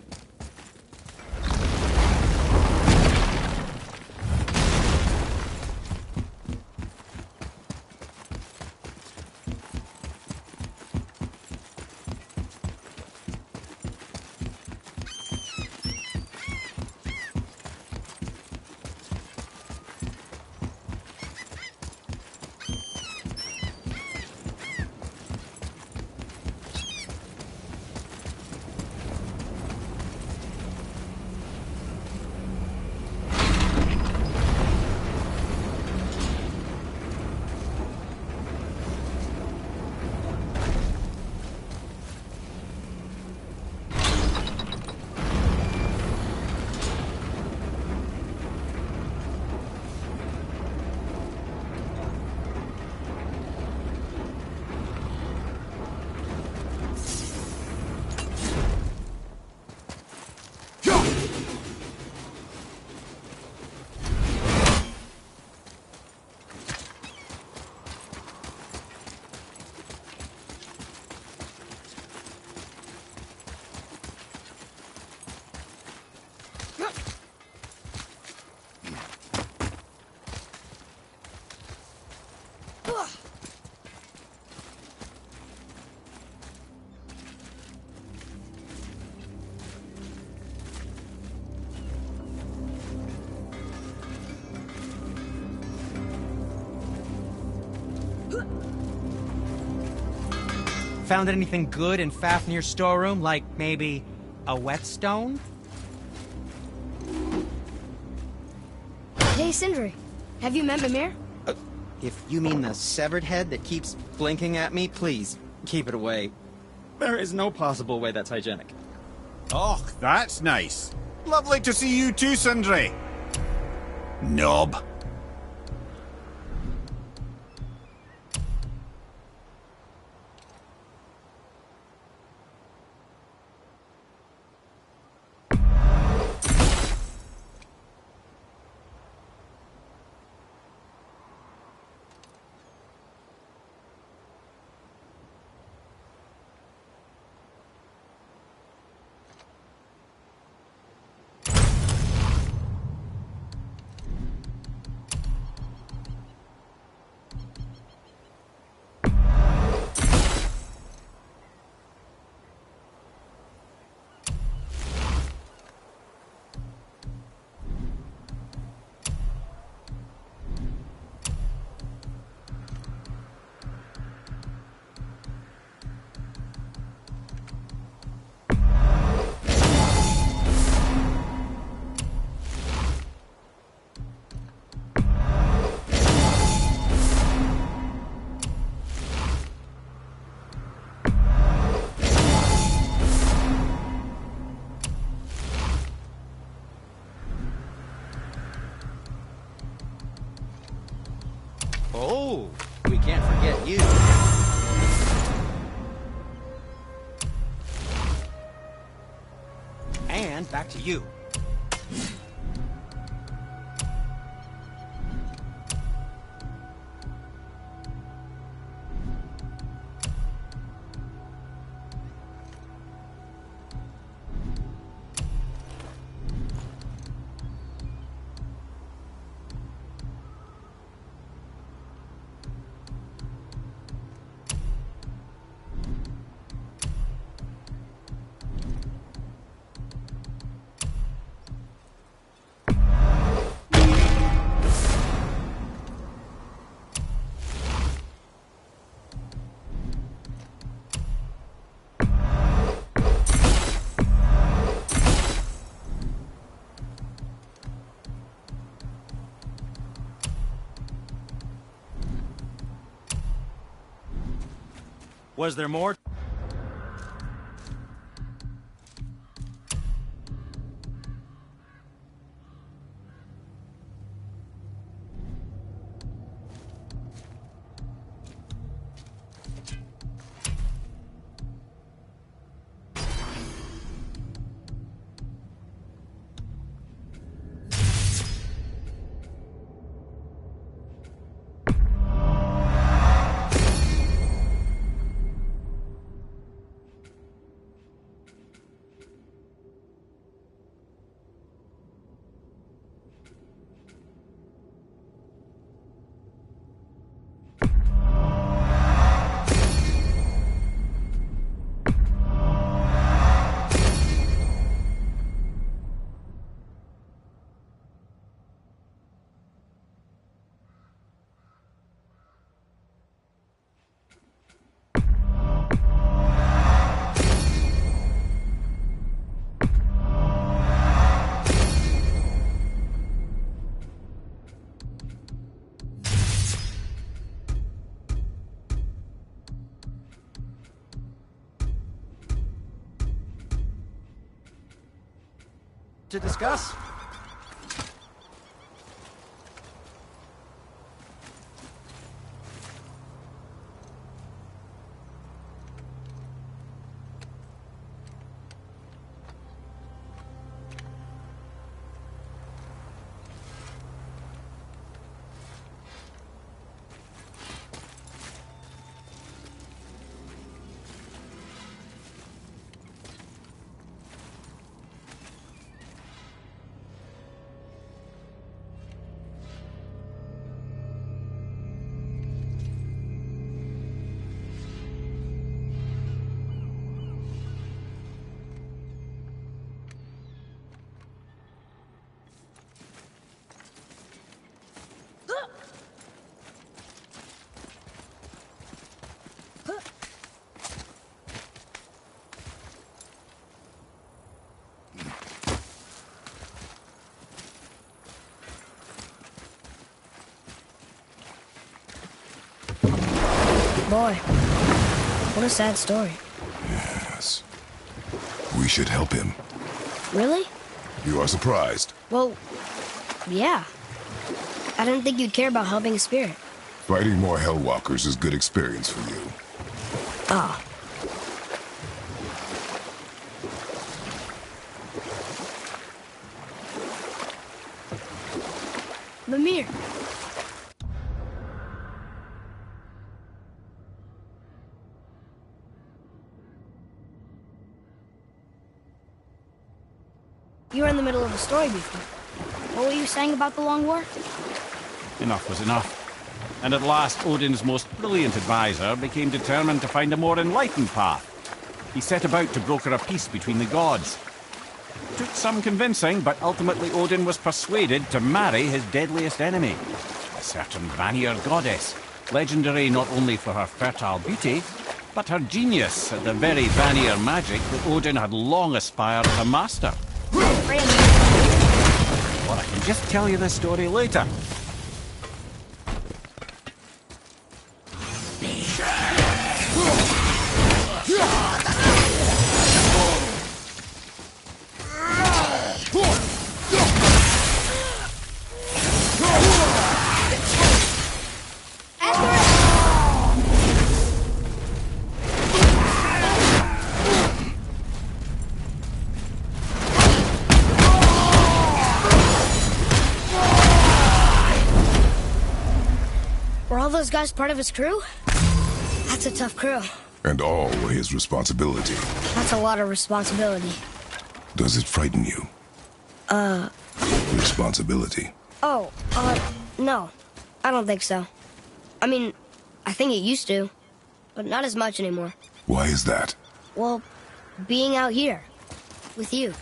Found anything good in Fafnir's storeroom? Like, maybe a whetstone? Hey, Sindri. Have you met Mimir? If you mean the severed head that keeps blinking at me, please, keep it away. There is no possible way that's hygienic. Oh, that's nice. Lovely to see you too, Sindri. Knob. Oh, we can't forget you. And back to you. Was there more? To discuss? Boy, what a sad story. Yes. We should help him. Really? You are surprised. Well, yeah. I didn't think you'd care about helping a spirit. Fighting more Hellwalkers is good experience for you. Ah. Mimir. You were in the middle of a story before. What were you saying about the Long War? Enough was enough. And at last, Odin's most brilliant advisor became determined to find a more enlightened path. He set about to broker a peace between the gods. It took some convincing, but ultimately Odin was persuaded to marry his deadliest enemy, a certain Vanir goddess, legendary not only for her fertile beauty, but her genius at the very Vanir magic that Odin had long aspired to master. Or I can just tell you this story later. Those guys part of his crew? That's a tough crew. And all were his responsibility. That's a lot of responsibility. Does it frighten you? Responsibility. Oh, no. I don't think so. I mean, I think it used to, but not as much anymore. Why is that? Well, being out here, with you,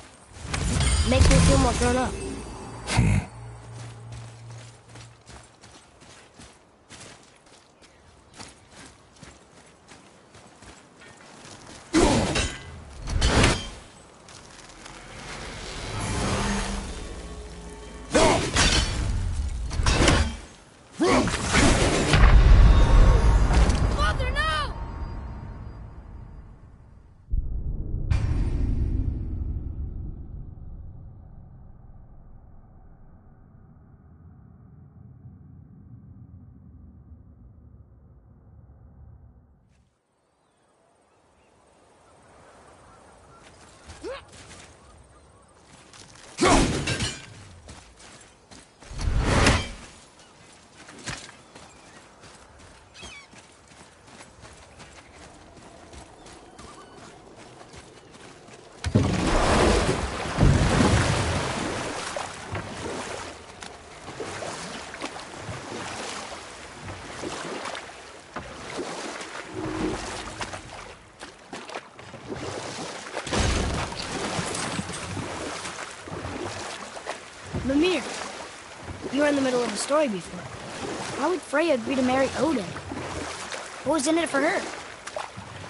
makes me feel more grown up. You were in the middle of a story before. Why would Freya agree to marry Odin? What was in it for her?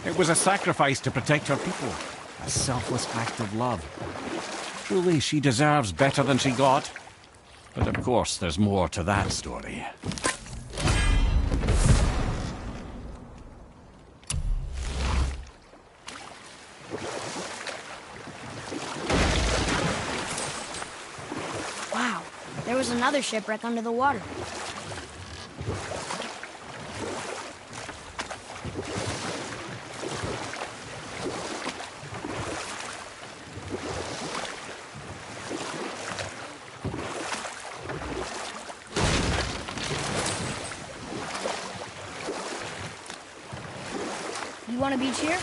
It was a sacrifice to protect her people. A selfless act of love. Truly, she deserves better than she got. But of course, there's more to that story. Wow, there was another shipwreck under the water. You want a beach here?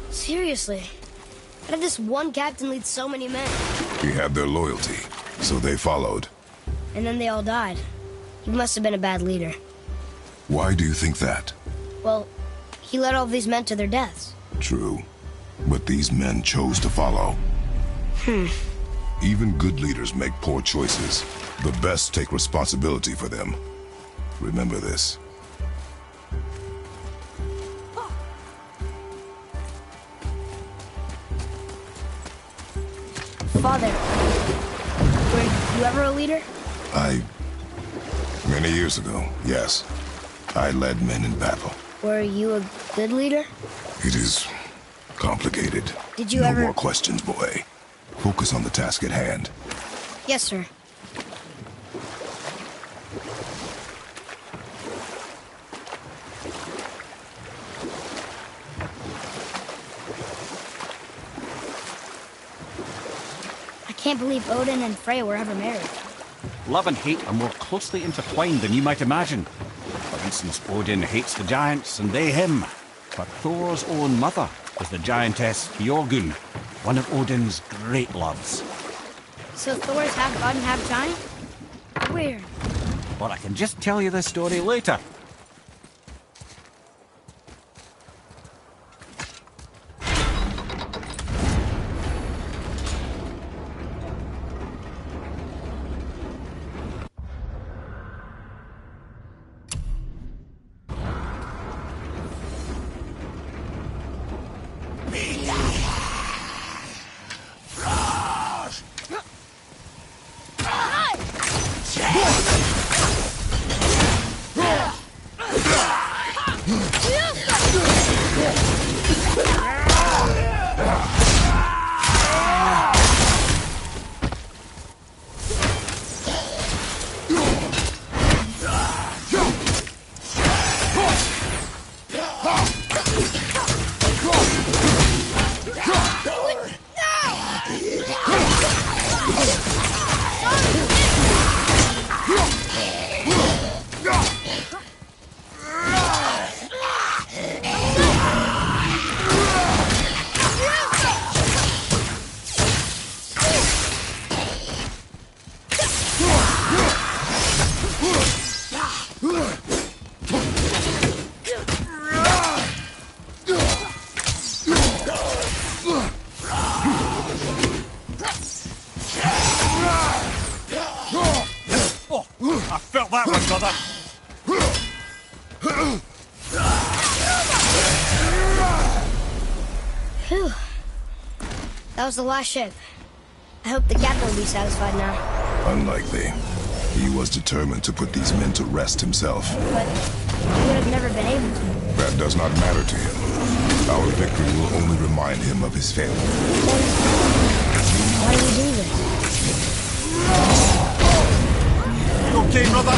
Seriously, how did this one captain lead so many men? He had their loyalty, so they followed. And then they all died. He must have been a bad leader. Why do you think that? Well, he led all these men to their deaths. True. But these men chose to follow. Even good leaders make poor choices. The best take responsibility for them. Remember this. Father, were you ever a leader? Many years ago, yes. I led men in battle. Were you a good leader? It is complicated. Did you no ever... more questions, boy. Focus on the task at hand. Yes, sir. I can't believe Odin and Freya were ever married. Love and hate are more closely intertwined than you might imagine. For instance, Odin hates the giants and they him. But Thor's own mother is the giantess Björgund, one of Odin's great loves. So Thor's half god and half giant? Weird. Well, I can just tell you this story later. I felt that one, brother. Phew. That was the last ship. I hope the captain will be satisfied now. Unlikely. He was determined to put these men to rest himself. But he would have never been able to. That does not matter to him. Our victory will only remind him of his failure. Why do we do this? You okay, brother?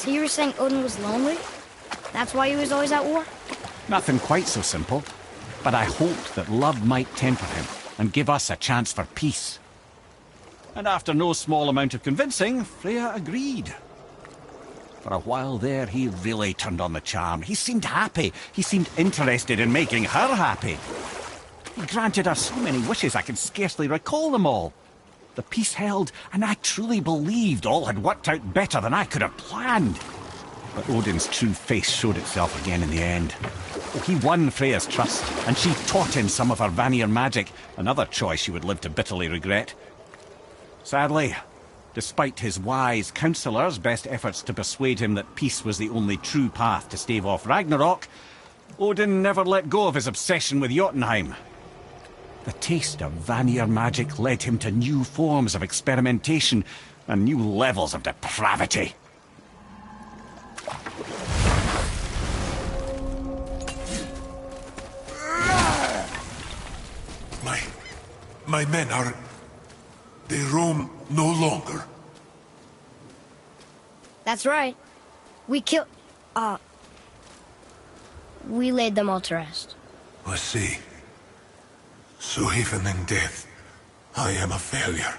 So you were saying Odin was lonely? That's why he was always at war? Nothing quite so simple. But I hoped that love might temper him and give us a chance for peace. And after no small amount of convincing, Freya agreed. For a while there, he really turned on the charm. He seemed happy. He seemed interested in making her happy. He granted her so many wishes I can scarcely recall them all. The peace held, and I truly believed all had worked out better than I could have planned. But Odin's true face showed itself again in the end. He won Freya's trust, and she taught him some of her Vanir magic, another choice she would live to bitterly regret. Sadly, despite his wise counsellors' best efforts to persuade him that peace was the only true path to stave off Ragnarok, Odin never let go of his obsession with Jotunheim. The taste of Vanir magic led him to new forms of experimentation, and new levels of depravity. My men are... They roam no longer. That's right. We killed... We laid them all to rest. I see. So even in death, I am a failure.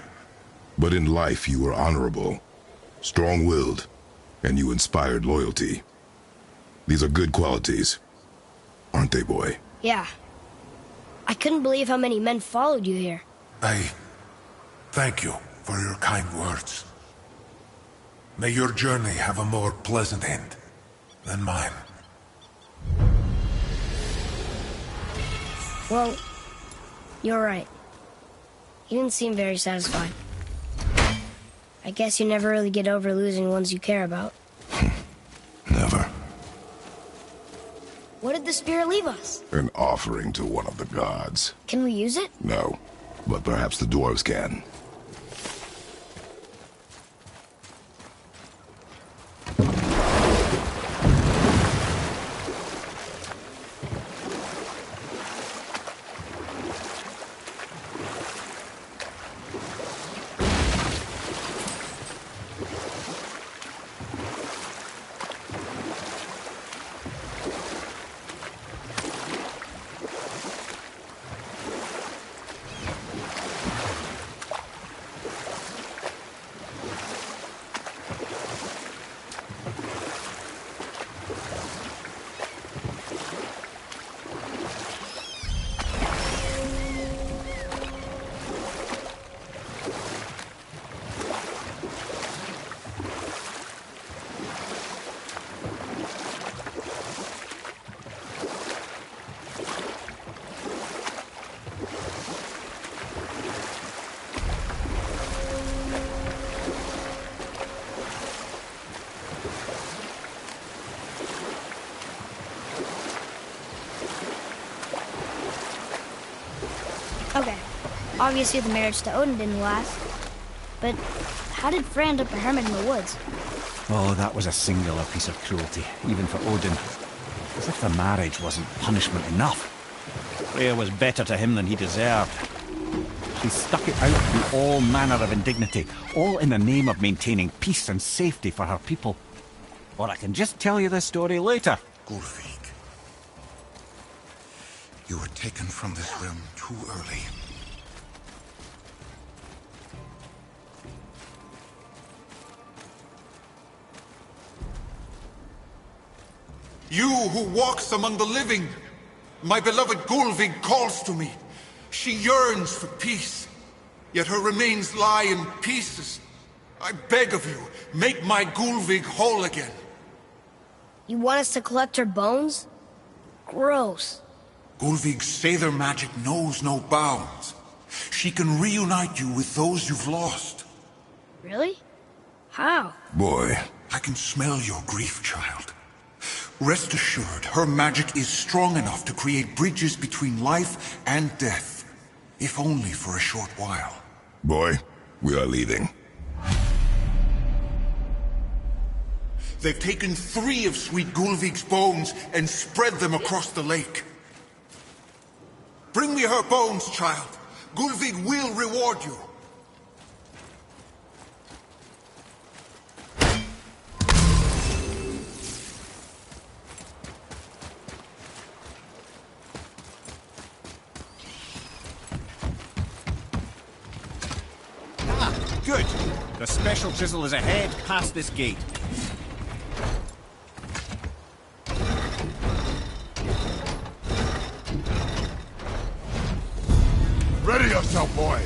But in life you were honorable, strong-willed, and you inspired loyalty. These are good qualities, aren't they, boy? Yeah. I couldn't believe how many men followed you here. I thank you for your kind words. May your journey have a more pleasant end than mine. Well, you're right. You didn't seem very satisfied. I guess you never really get over losing ones you care about. Never. What did the spirit leave us? An offering to one of the gods. Can we use it? No, but perhaps the dwarves can. Okay. Obviously the marriage to Odin didn't last. But how did Frey end up a hermit in the woods? Oh, that was a singular piece of cruelty, even for Odin. As if the marriage wasn't punishment enough. Freya was better to him than he deserved. She stuck it out through all manner of indignity, all in the name of maintaining peace and safety for her people. Or I can just tell you the story later. Gullveig. You were taken from this realm too early. You who walks among the living, my beloved Gullveig calls to me. She yearns for peace, yet her remains lie in pieces. I beg of you, make my Gullveig whole again. You want us to collect her bones? Gross. Gullveig's Seidr magic knows no bounds. She can reunite you with those you've lost. Really? How? Boy. I can smell your grief, child. Rest assured, her magic is strong enough to create bridges between life and death. If only for a short while. Boy, we are leaving. They've taken 3 of sweet Gullveig's bones and spread them across the lake. Bring me her bones, child. Gullveig will reward you. Good. The special chisel is ahead, past this gate. Ready yourself, boy!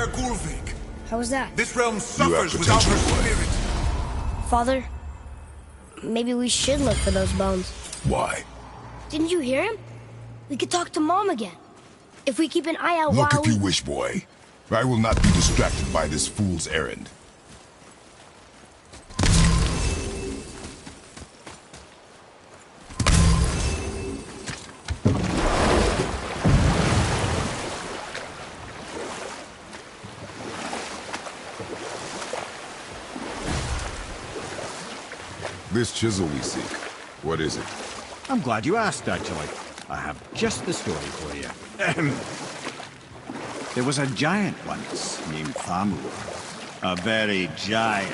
Fair Gulvik. How was that? This realm suffers without her spirit. Father, maybe we should look for those bones. Why? Didn't you hear him? We could talk to Mom again. If we keep an eye out Look while if you wish, boy. I will not be distracted by this fool's errand. This chisel we seek, what is it? I'm glad you asked, actually. I have just the story for you. There was a giant once named Thamur. A very giant,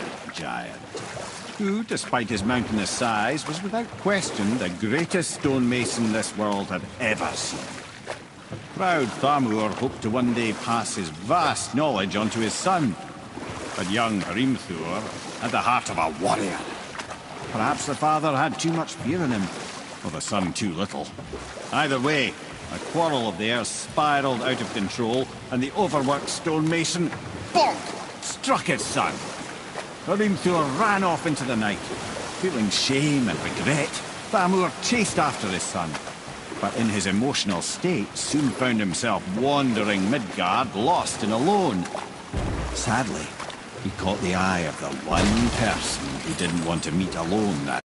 who, despite his mountainous size, was without question the greatest stonemason this world had ever seen. Proud Thamur hoped to one day pass his vast knowledge on to his son. But young Hrimthur had the heart of a warrior. Perhaps the father had too much fear in him, or the son too little. Either way, a quarrel of theirs spiraled out of control, and the overworked stonemason, bonk, struck his son. Hrimthur ran off into the night. Feeling shame and regret, Thamur chased after his son. But in his emotional state, soon found himself wandering Midgard, lost and alone. Sadly, he caught the eye of the one person he didn't want to meet alone that